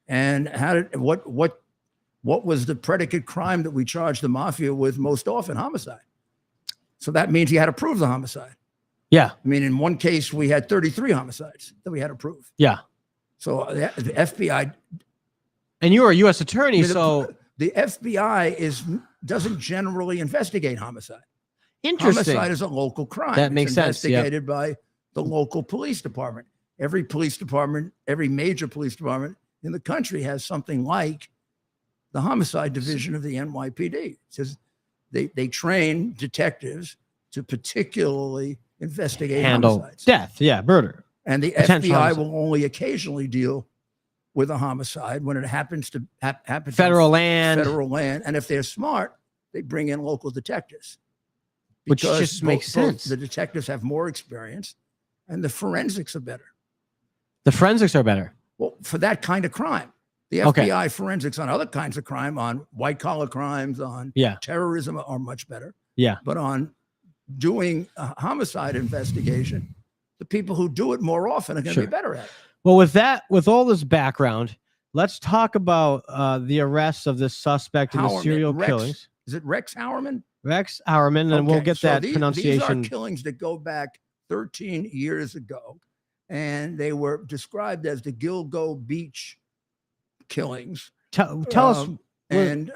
And what was the predicate crime that we charged the mafia with most often? Homicide. So that means you had to prove the homicide. Yeah. I mean, in one case, we had 33 homicides that we had to prove. Yeah. So the FBI. And you were a U.S. attorney, I mean, so the FBI doesn't generally investigate homicide. Interesting. Homicide is a local crime. That makes sense. Yep. Investigated by the local police department. Every police department, every major police department in the country has something like the homicide division of the NYPD. It says they train detectives to particularly investigate Handle homicides. death. Yeah, murder. And the Potential FBI homicide. will only occasionally deal with a homicide when it happens to happen Federal on land. federal land. And if they're smart, they bring in local detectives. Which Because just makes sense. The detectives have more experience and the forensics are better. The forensics are better. Well, for that kind of crime. The Okay. FBI forensics on other kinds of crime, on white collar crimes, on Yeah. terrorism are much better. Yeah. But on doing a homicide investigation, the people who do it more often are going to Sure. be better at it. Well, with all this background, let's talk about the arrests of this suspect in the Howerman, serial Rex. killings. Is it Rex Howerman? Rex Howerman, and we'll Okay, get so that these pronunciation. are killings that go back 13 years ago, and they were described as the Gilgo Beach killings. Tell us. And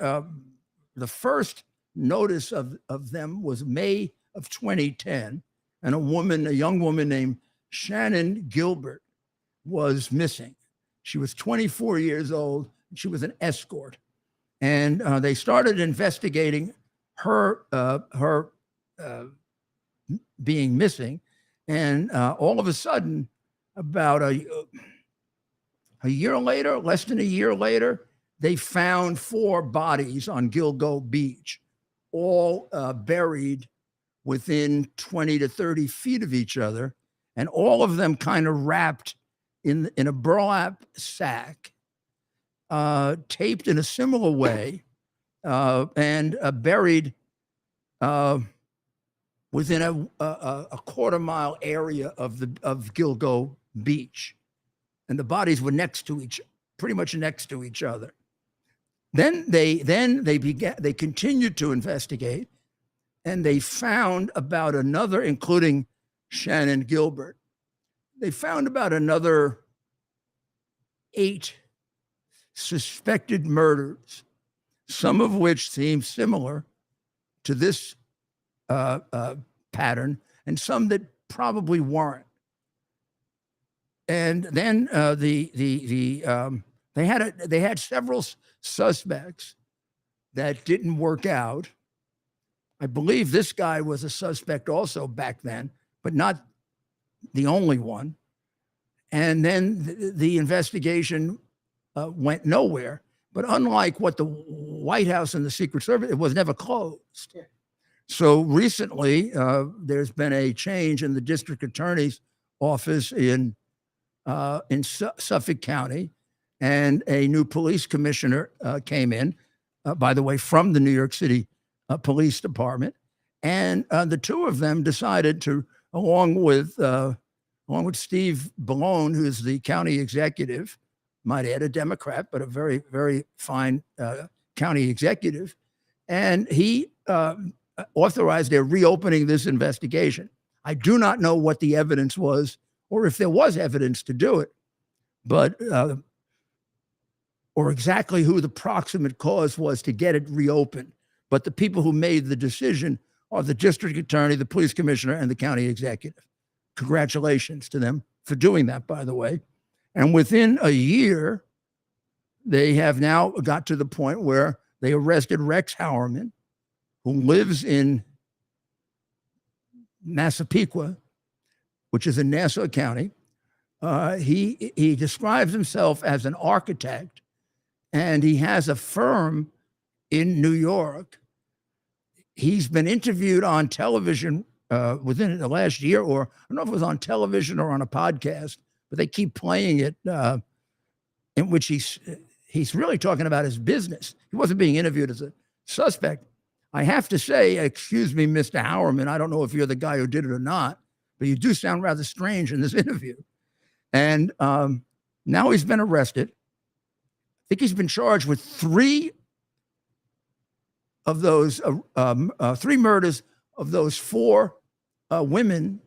the first notice of them was May of 2010, and a young woman named Shannon Gilbert was missing. She was 24 years old. And she was an escort, and they started investigating her being missing, and all of a sudden, about a year later, less than a year later, they found 4 bodies on Gilgo Beach, all buried within 20 to 30 feet of each other, and all of them kind of wrapped in a burlap sack, taped in a similar way, and buried within a quarter-mile area of Gilgo Beach, and the bodies were pretty much next to each other. Then they continued to investigate, and they found about another, including Shannon Gilbert, they found about another 8 suspected murders, some of which seem similar to this pattern, and some that probably weren't. And then they had several suspects that didn't work out. I believe this guy was a suspect also back then, but not the only one. And then the investigation went nowhere. But unlike what the White House and the Secret Service, it was never closed. Yeah. So recently, there's been a change in the district attorney's office in Suffolk County, and a new police commissioner came in, by the way, from the New York City Police Department. And the two of them decided to, along with Steve Ballone, who's the county executive, might add a Democrat, but a very, very fine county executive. And he authorized their reopening this investigation. I do not know what the evidence was, or if there was evidence to do it, but or exactly who the proximate cause was to get it reopened. But the people who made the decision are the district attorney, the police commissioner, and the county executive. Congratulations to them for doing that, by the way. And within a year, they have now got to the point where they arrested Rex Howerman, who lives in Massapequa, which is in Nassau County. He describes himself as an architect, and he has a firm in New York. He's been interviewed on television within the last year, or I don't know if it was on television or on a podcast, but they keep playing it, in which he's really talking about his business. He wasn't being interviewed as a suspect. I have to say, excuse me, Mr. Howerman, I don't know if you're the guy who did it or not, but you do sound rather strange in this interview. And now he's been arrested. I think he's been charged with 3 of those, 3 murders of those 4 women,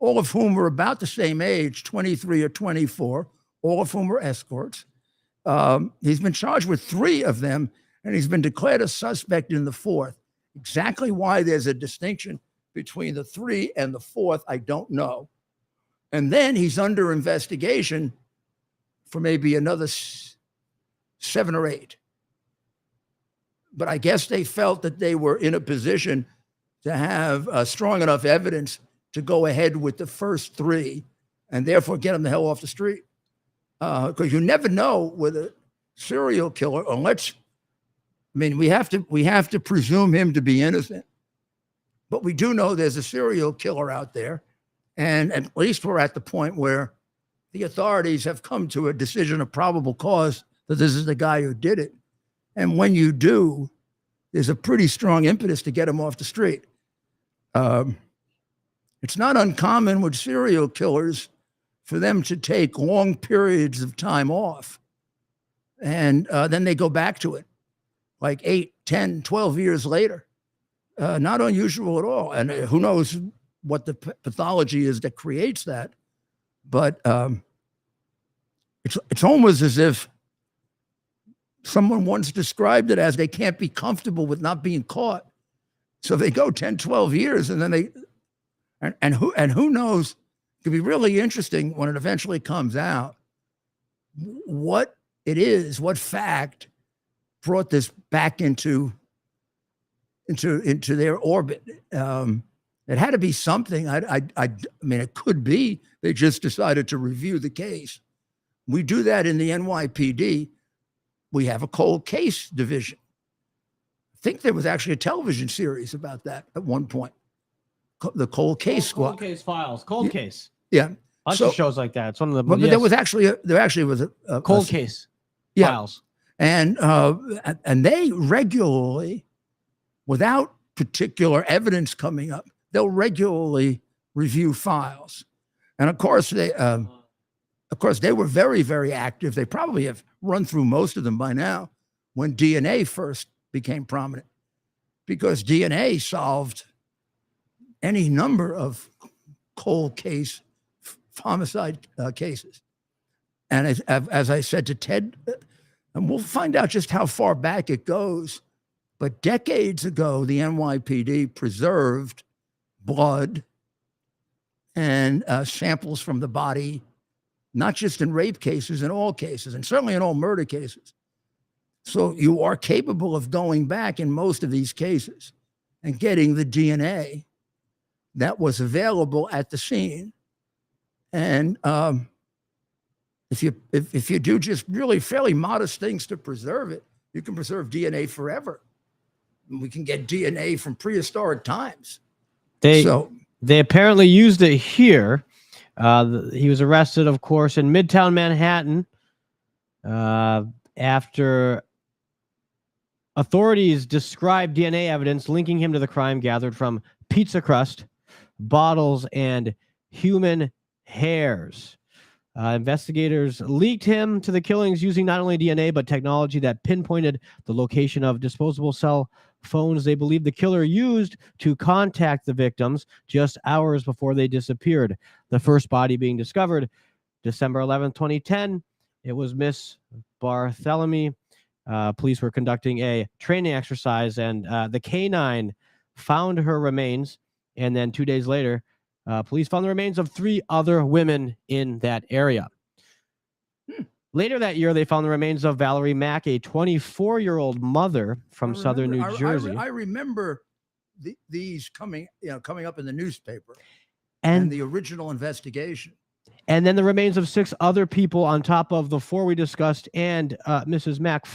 all of whom were about the same age, 23 or 24, all of whom were escorts. He's been charged with 3 of them. and he's been declared a suspect in the fourth. Exactly why there's a distinction between the 3 and the 4th, I don't know. And then he's under investigation for maybe another 7 or 8. But I guess they felt that they were in a position to have strong enough evidence to go ahead with the first 3 and therefore get him the hell off the street. Because you never know with a serial killer, unless, I mean, we have to presume him to be innocent. But we do know there's a serial killer out there. And at least we're at the point where the authorities have come to a decision of probable cause that this is the guy who did it. And when you do, there's a pretty strong impetus to get him off the street. It's not uncommon with serial killers for them to take long periods of time off. And then they go back to it like 8, 10, 12 years later. Not unusual at all. And who knows what the pathology is that creates that. But it's almost as if someone once described it as they can't be comfortable with not being caught. So they go 10, 12 years and then who knows, it could be really interesting when it eventually comes out what it is, what fact brought this back into their orbit. It had to be something. I mean, it could be they just decided to review the case. We do that in the NYPD. We have a cold case division. I think there was actually a television series about that at one point. The cold case squad. Cold case files. Cold case. Yeah. Bunch of shows like that. It's one of the. But there was actually a cold case files. And they regularly, without particular evidence coming up, they'll regularly review files. And of course they were very, very active. They probably have run through most of them by now when DNA first became prominent, because DNA solved any number of cold case homicide cases. And as I said to Ted, and we'll find out just how far back it goes, but decades ago, the NYPD preserved blood and samples from the body, not just in rape cases, in all cases, and certainly in all murder cases. So you are capable of going back in most of these cases and getting the DNA that was available at the scene. And if you do just really fairly modest things to preserve it, you can preserve DNA forever. We can get DNA from prehistoric times. They apparently used it here. He was arrested, of course, in Midtown Manhattan after authorities described DNA evidence linking him to the crime gathered from pizza crust, bottles, and human hairs. Investigators leaked him to the killings using not only DNA, but technology that pinpointed the location of disposable cell phones they believed the killer used to contact the victims just hours before they disappeared. The first body being discovered December 11th, 2010. It was Miss Barthélemy. Police were conducting a training exercise, and the K9 found her remains. And then 2 days later, police found the remains of 3 other women in that area. Later that year, they found the remains of Valerie Mack, a 24-year-old mother from southern New Jersey. I remember these coming up in the newspaper and the original investigation. And then the remains of 6 other people on top of the 4 we discussed, and Mrs. Mack,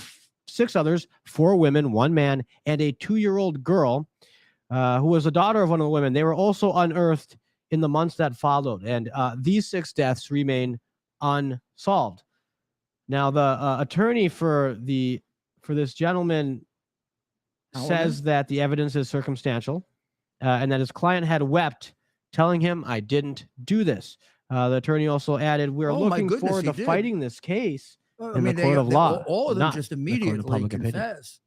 6 others, 4 women, 1 man, and a 2-year-old girl who was the daughter of one of the women. They were also unearthed in the months that followed, and these 6 deaths remain unsolved. Now, the attorney for this gentleman says that the evidence is circumstantial, and that his client had wept, telling him, "I didn't do this." The attorney also added, "We're looking forward to fighting this case in the court of law." All of them just immediately confess.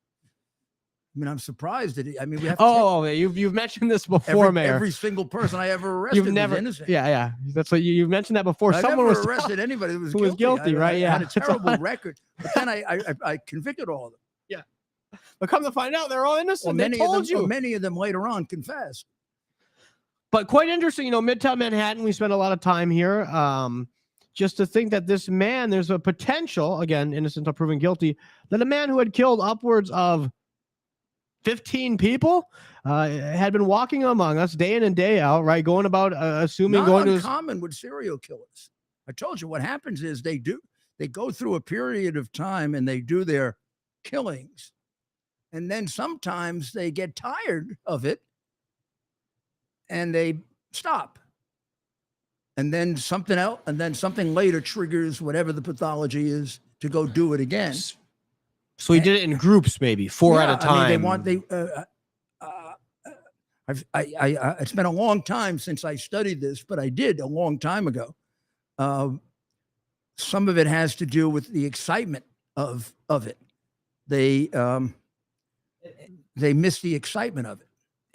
I mean, I'm surprised that we have. You've mentioned this before, Mayor. Every single person I ever arrested was innocent. Yeah. That's what you've mentioned that before. Someone was arrested anybody who was guilty, right? I had a terrible record, but then I convicted all of them. Yeah. But come to find out, they're all innocent. Or They told you. many of them later on confessed. But quite interesting, you know, Midtown Manhattan, we spend a lot of time here. Just to think that this man, there's a potential, again, innocent until proven guilty, that a man who had killed upwards of 15 people had been walking among us day in and day out, right? Going about assuming Not going to uncommon with serial killers. I told you what happens is they go through a period of time and they do their killings. And then sometimes they get tired of it and they stop. And then something else, and then something later triggers whatever the pathology is to go do it again. So he did it in groups, maybe 4 at a time. I mean, it's been a long time since I studied this, but I did a long time ago. Some of it has to do with the excitement of it. They miss the excitement of it.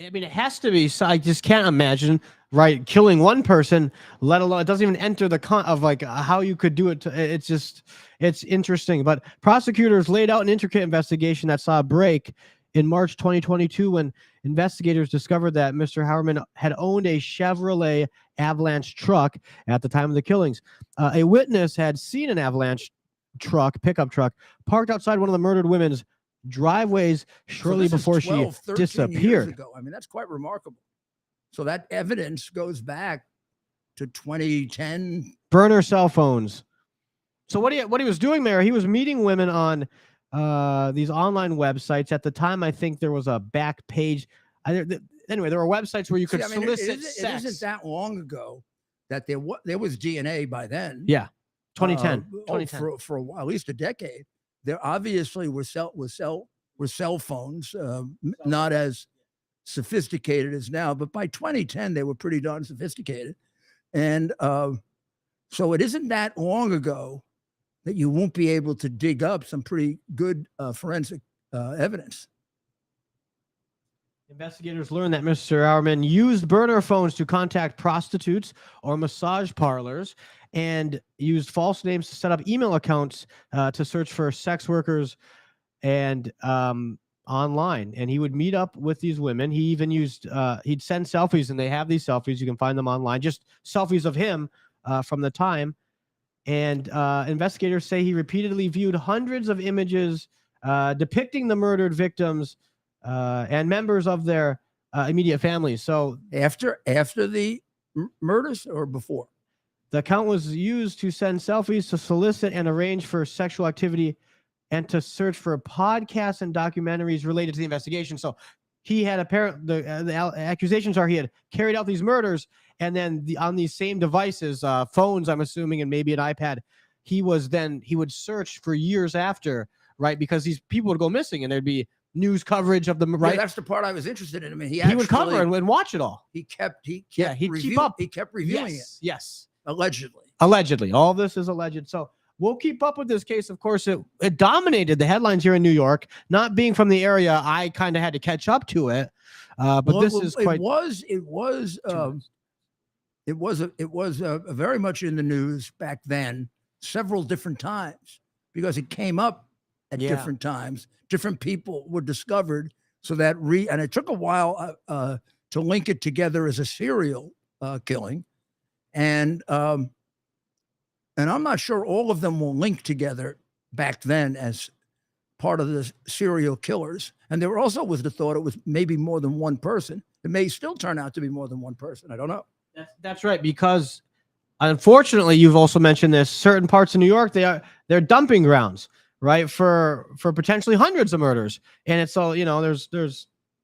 I mean, it has to be. So I just can't imagine, right? Killing one person, let alone it doesn't even enter the of like how you could do it. It's interesting. But prosecutors laid out an intricate investigation that saw a break in March 2022 when investigators discovered that Mr. Hauerman had owned a Chevrolet Avalanche truck at the time of the killings. A witness had seen an Avalanche pickup truck, parked outside one of the murdered women's driveways shortly before she disappeared. Ago. I mean, that's quite remarkable. So that evidence goes back to 2010. Burner cell phones. So what he was doing there, he was meeting women on these online websites. At the time, I think there was a back page. Anyway, there were websites where you could solicit sex. It isn't that long ago that there was DNA by then. Yeah, 2010. 2010. For a while, at least a decade. There obviously were cell phones, not as sophisticated as now, but by 2010 they were pretty darn sophisticated, and so it isn't that long ago that you won't be able to dig up some pretty good forensic evidence. Investigators learned that Mr. Hauerman used burner phones to contact prostitutes or massage parlors and used false names to set up email accounts to search for sex workers and online. And he would meet up with these women. He even used, he'd send selfies, and they have these selfies. You can find them online, just selfies of him from the time. And investigators say he repeatedly viewed hundreds of images depicting the murdered victims and members of their immediate families. So after the murders or before? The account was used to send selfies, to solicit and arrange for sexual activity, and to search for podcasts and documentaries related to the investigation. So he had the accusations are he had carried out these murders, and then on these same devices, phones, I'm assuming, and maybe an iPad, he would search for years after, right? Because these people would go missing, and there'd be news coverage of them, right? Yeah, that's the part I was interested in. I mean, he would cover and watch it all. He kept he'd keep up. He kept reviewing it. Yes. Allegedly. All this is alleged. So we'll keep up with this case. Of course, it dominated the headlines here in New York. Not being from the area, I kind of had to catch up to it. But this is quite. It was very much in the news back then, several different times, because it came up at different times. Different people were discovered, so that and it took a while to link it together as a serial killing. And I'm not sure all of them will link together back then as part of the serial killers. And there also was the thought it was maybe more than one person. It may still turn out to be more than one person. I don't know. That's right, because unfortunately, you've also mentioned this. Certain parts of New York, they're dumping grounds, right, for potentially hundreds of murders. And it's all, there's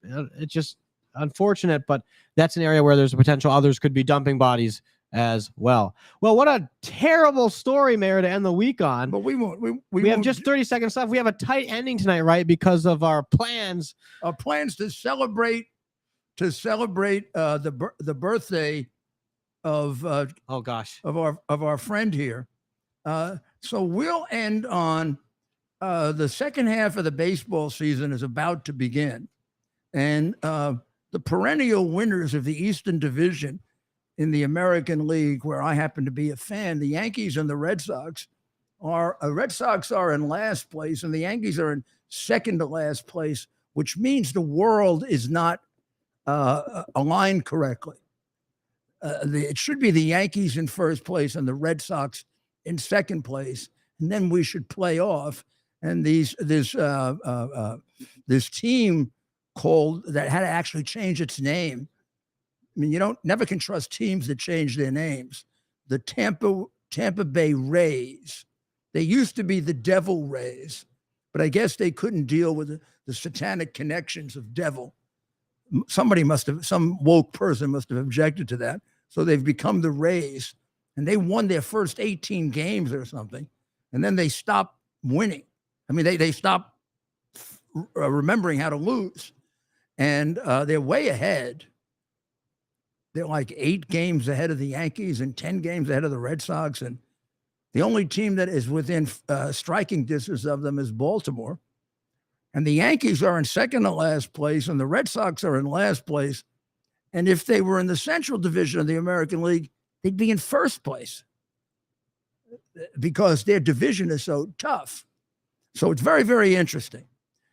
it's just unfortunate, but that's an area where there's a potential others could be dumping bodies as well. Well, what a terrible story, Mayor, to end the week on. But we won't. We have just 30 seconds left. We have a tight ending tonight, right? Because of our plans. Our plans to celebrate the birthday of of our friend here. So we'll end on the second half of the baseball season is about to begin, and the perennial winners of the Eastern Division in the American League, where I happen to be a fan, the Yankees and the Red Sox are in last place, and the Yankees are in second to last place, which means the world is not aligned correctly. It should be the Yankees in first place and the Red Sox in second place, and then we should play off. And this team called that had to actually change its name. I mean, never can trust teams that change their names. The Tampa Bay Rays. They used to be the Devil Rays, but I guess they couldn't deal with the satanic connections of devil. Some woke person must have objected to that. So they've become the Rays, and they won their first 18 games or something, and then they stopped winning. I mean, they stopped remembering how to lose, and they're way ahead. They're like 8 games ahead of the Yankees and 10 games ahead of the Red Sox, and the only team that is within striking distance of them is Baltimore. And the Yankees are in second to last place, and the Red Sox are in last place. And if they were in the Central Division of the American League, they'd be in first place because their division is so tough. So it's very, very interesting.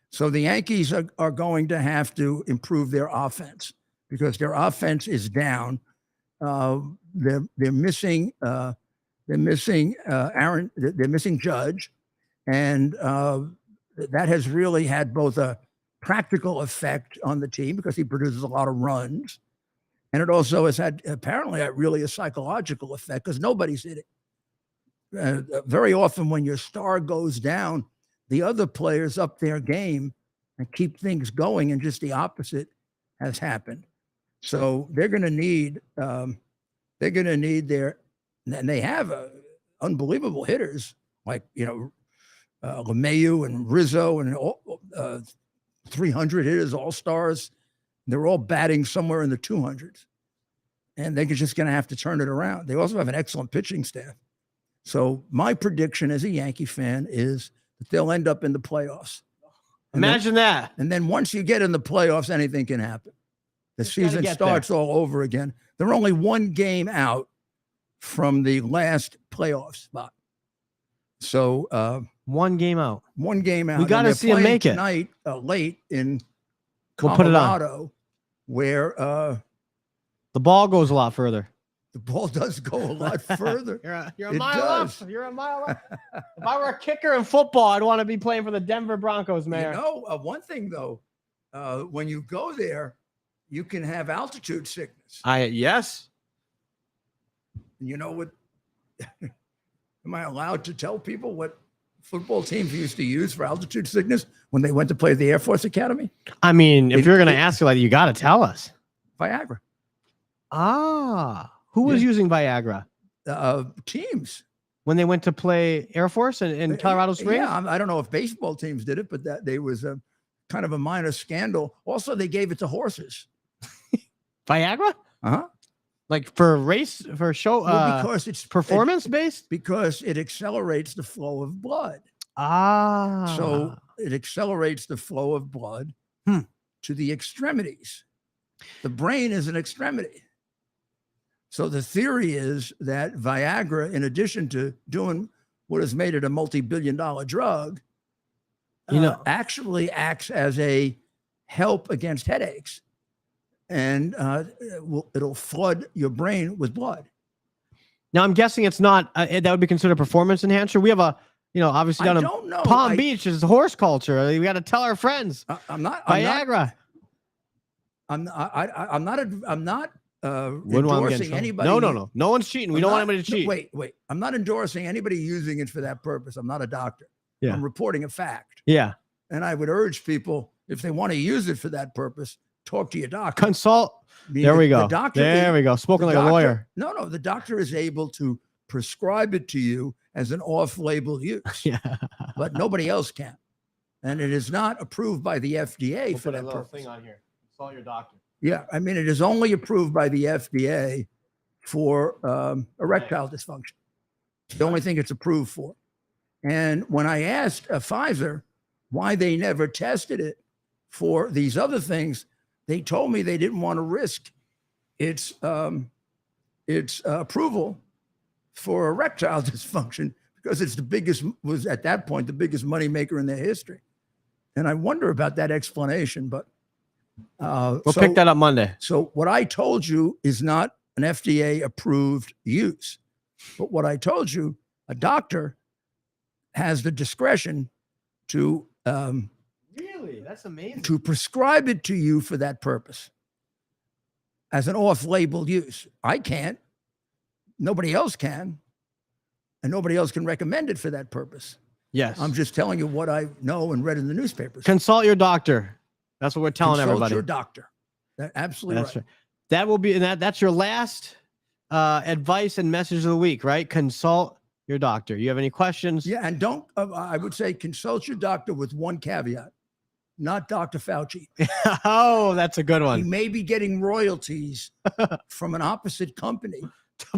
So the Yankees are going to have to improve their offense because their offense is down. They're missing Aaron. They're missing Judge, and that has really had both a practical effect on the team because he produces a lot of runs, and it also has had apparently a psychological effect because nobody's hitting. Very often, when your star goes down, the other players up their game and keep things going, and just the opposite has happened. So they're going to need their, and they have unbelievable hitters like LeMahieu and Rizzo and 300 hitters, all stars. They're all batting somewhere in the 200s, and they're just going to have to turn it around. They also have an excellent pitching staff. So my prediction as a Yankee fan is that they'll end up in the playoffs. Imagine that. And then once you get in the playoffs, anything can happen. The season starts all over again. They're only 1 game out from the last playoff spot. So 1 game out. 1 game out. We got to see them make it tonight, late in Colorado, put it on. Where the ball goes a lot further. The ball does go a lot further. You're a mile off. You're a mile off. If I were a kicker in football, I'd want to be playing for the Denver Broncos, man. One thing though, when you go there, you can have altitude sickness. Yes. You know what? Am I allowed to tell people what football teams used to use for altitude sickness when they went to play at the Air Force Academy? I mean, if you're going to ask it like, you got to tell us. Viagra. Who was using Viagra? Teams. When they went to play Air Force in Colorado Springs? Yeah, I don't know if baseball teams did it, but there was a kind of a minor scandal. Also, they gave it to horses. Viagra? Uh-huh. Like for show, because it's performance based? Because it accelerates the flow of blood. So it accelerates the flow of blood to the extremities. The brain is an extremity. So the theory is that Viagra, in addition to doing what has made it a multi-billion-dollar drug, actually acts as a help against headaches. And it'll flood your brain with blood. Now, I'm guessing it's not, that would be considered a performance enhancer. We have obviously down in Palm Beach is horse culture. We got to tell our friends. I'm not Viagra. I'm not endorsing anybody. No. No one's cheating. We don't want anybody to cheat. Wait. I'm not endorsing anybody using it for that purpose. I'm not a doctor. Yeah. I'm reporting a fact. Yeah. And I would urge people, if they want to use it for that purpose, talk to your doctor. Consult. There we go. There we go. Spoken like a lawyer. No. The doctor is able to prescribe it to you as an off-label use. Yeah. But nobody else can. And it is not approved by the FDA for put that a little purpose. thing on here. Consult your doctor. Yeah, I mean, it is only approved by the FDA for erectile dysfunction. It's the only thing it's approved for. And when I asked Pfizer why they never tested it for these other things, they told me they didn't want to risk its approval for erectile dysfunction because it's was at that point the biggest moneymaker in their history. And I wonder about that explanation, but We'll pick that up Monday. So what I told you is not an FDA approved use, but what I told you, a doctor has the discretion to Really? That's amazing. to prescribe it to you for that purpose as an off-label use. I can't. Nobody else can. And nobody else can recommend it for that purpose. Yes. I'm just telling you what I know and read in the newspapers. Consult your doctor. That's what we're telling Consult everybody. your doctor. That's absolutely That's right. That will be, and that's your last advice and message of the week, right? Consult your doctor. You have any questions? Yeah, and don't, I would say consult your doctor with one caveat, not Dr. Fauci. Oh, that's a good He one. may be getting royalties from an opposite company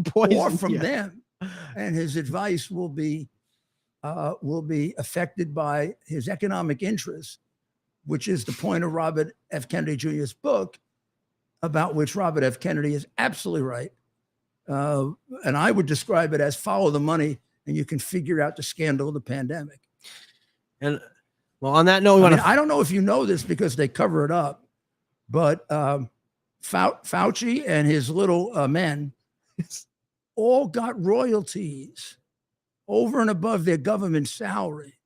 Poison, or from yeah. them, and his advice will be affected by his economic interests, which is the point of Robert F. Kennedy Jr.'s book, about which Robert F. Kennedy is absolutely right. And I would describe it as follow the money, and you can figure out the scandal of the pandemic. And well, on that note, I don't know if you know this because they cover it up, but Fauci and his little men all got royalties over and above their government salary.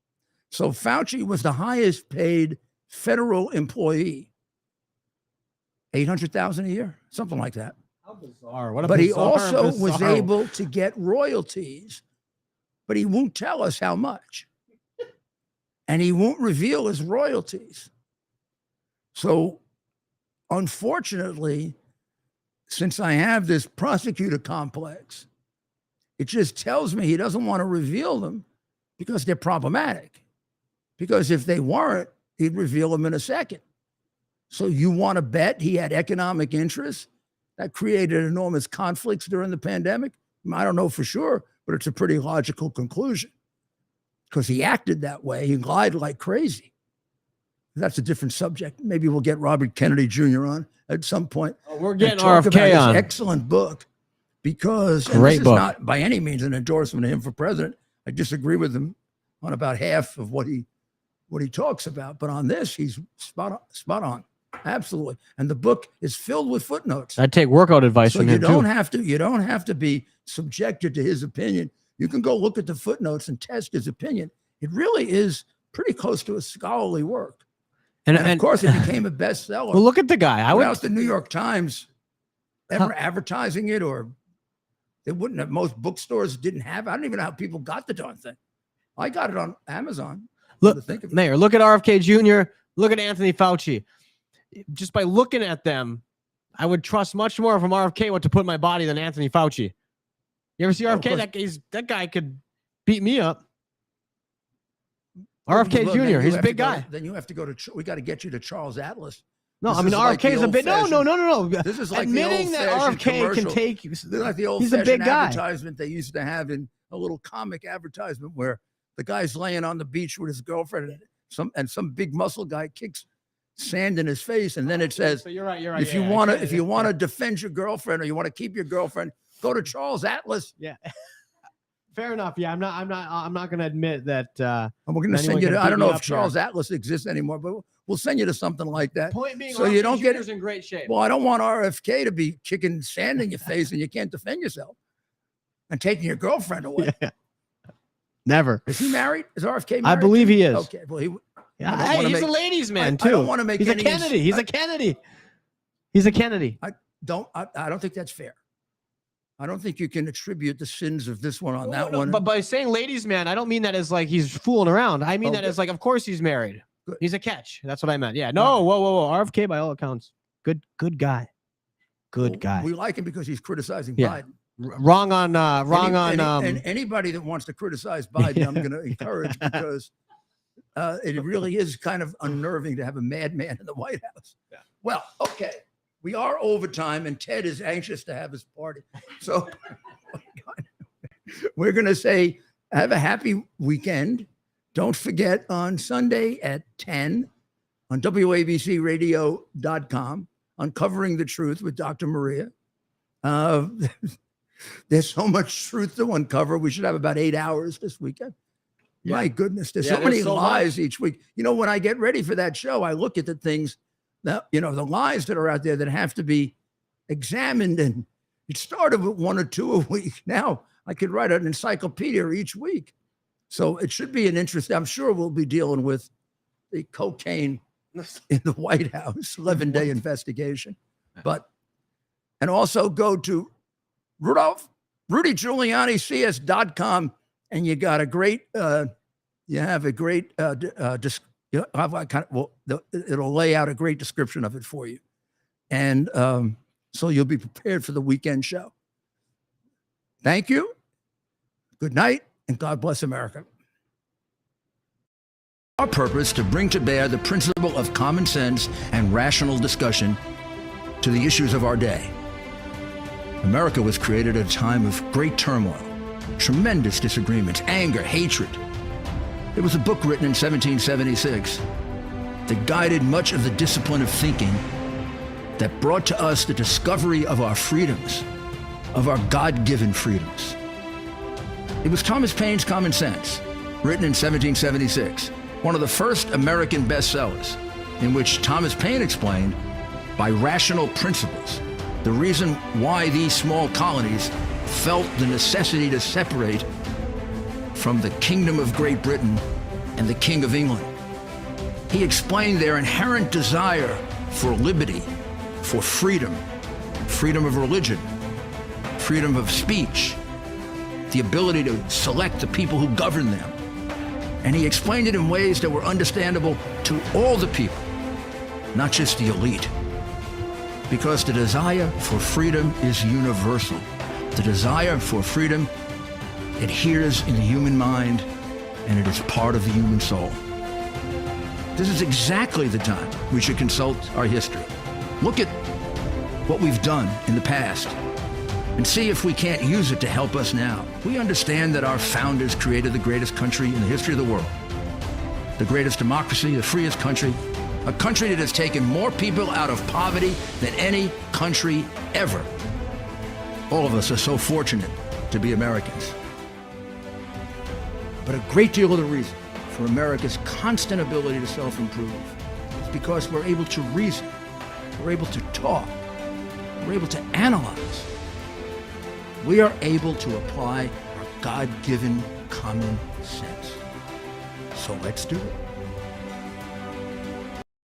So Fauci was the highest paid federal employee, $800,000 a year, something like that. How bizarre. What a But he bizarre, also was bizarre- able to get royalties, but he won't tell us how much. And he won't reveal his royalties. So unfortunately, since I have this prosecutor complex, it just tells me he doesn't want to reveal them because they're problematic. Because if they weren't, he'd reveal them in a second. So you want to bet he had economic interests that created enormous conflicts during the pandemic? I don't know for sure, but it's a pretty logical conclusion because he acted that way. He lied like crazy. That's a different subject. Maybe we'll get Robert Kennedy Jr. on at some point. Oh, we're getting talk about RFK his on. excellent book, because and Great this book. is not by any means an endorsement of him for president. I disagree with him on about half of what he talks about, but on this, he's spot on. Absolutely. And the book is filled with footnotes. I'd take workout advice So from you him don't too. have to be subjected to his opinion. You can go look at the footnotes and test his opinion. It really is pretty close to a scholarly work. And of course, it became a bestseller. Well, look at the guy. I would. Without the New York Times ever advertising it, or they wouldn't have. Most bookstores didn't have. I don't even know how people got the darn thing. I got it on Amazon. Look, Mayor, look at RFK Jr., look at Anthony Fauci. Just by looking at them, I would trust much more from RFK what to put in my body than Anthony Fauci. You ever see RFK? That guy could beat me up. RFK Jr., he's a big guy. Then you have to go to, we got to get you to Charles Atlas. No, I mean, RFK is a big, no. This is like admitting that RFK can take, this is like the old he's a big guy. advertisement they used to have in a little comic advertisement where the guy's laying on the beach with his girlfriend and some big muscle guy kicks sand in his face, and then it says, so you're right. if you want to defend your girlfriend or you want to keep your girlfriend, go to Charles Atlas. Yeah. Fair enough. Yeah, I'm not going to admit that. And we're going to send you to, I don't know if Charles Atlas exists anymore, but we'll send you to something like that. Point being, so you don't get in great shape. Well, I don't want RFK to be kicking sand in your face and you can't defend yourself and taking your girlfriend away. Yeah. Never. Is he married? Is RFK married? I believe he is. Okay. Well, he's a ladies' man too. I don't want to make He's a Kennedy. He's a Kennedy. He's a Kennedy. I don't think that's fair. I don't think you can attribute the sins of this one on that one. But by saying ladies' man, I don't mean that as like he's fooling around. I mean that as like, of course he's married. Good. He's a catch. That's what I meant. Yeah. No. Whoa. RFK by all accounts, good guy. Good guy. We like him because he's criticizing Yeah. Biden. Wrong on. And anybody that wants to criticize Biden, I'm going to encourage, because it really is kind of unnerving to have a madman in the White House. Yeah. Well, okay. We are overtime, and Ted is anxious to have his party. So we're going to say, have a happy weekend. Don't forget, on Sunday at 10 on WABCradio.com, Uncovering the Truth with Dr. Maria. There's so much truth to uncover. We should have about 8 hours this weekend. My goodness, there's Yeah, so many there's so lies each week. You know, when I get ready for that show, I look at the things that, you know, the lies that are out there that have to be examined. And it started with 1 or 2 a week. Now I could write an encyclopedia each week. So it should be an interest. I'm sure we'll be dealing with the cocaine in the White House, 11-day investigation. But, and also go to RudyGiulianiCS.com, and you got a great, you have a great, it'll lay out a great description of it for you. And so you'll be prepared for the weekend show. Thank you. Good night, and God bless America. Our purpose to bring to bear the principle of common sense and rational discussion to the issues of our day. America was created at a time of great turmoil, tremendous disagreements, anger, hatred. There was a book written in 1776 that guided much of the discipline of thinking that brought to us the discovery of our freedoms, of our God-given freedoms. It was Thomas Paine's Common Sense, written in 1776, one of the first American bestsellers, in which Thomas Paine explained, by rational principles, the reason why these small colonies felt the necessity to separate from the Kingdom of Great Britain and the King of England. He explained their inherent desire for liberty, for freedom, freedom of religion, freedom of speech, the ability to select the people who govern them. And he explained it in ways that were understandable to all the people, not just the elite. Because the desire for freedom is universal. The desire for freedom adheres in the human mind, and it is part of the human soul. This is exactly the time we should consult our history. Look at what we've done in the past and see if we can't use it to help us now. We understand that our founders created the greatest country in the history of the world, the greatest democracy, the freest country, a country that has taken more people out of poverty than any country ever. All of us are so fortunate to be Americans. But a great deal of the reason for America's constant ability to self-improve is because we're able to reason, we're able to talk, we're able to analyze. We are able to apply our God-given common sense. So let's do it.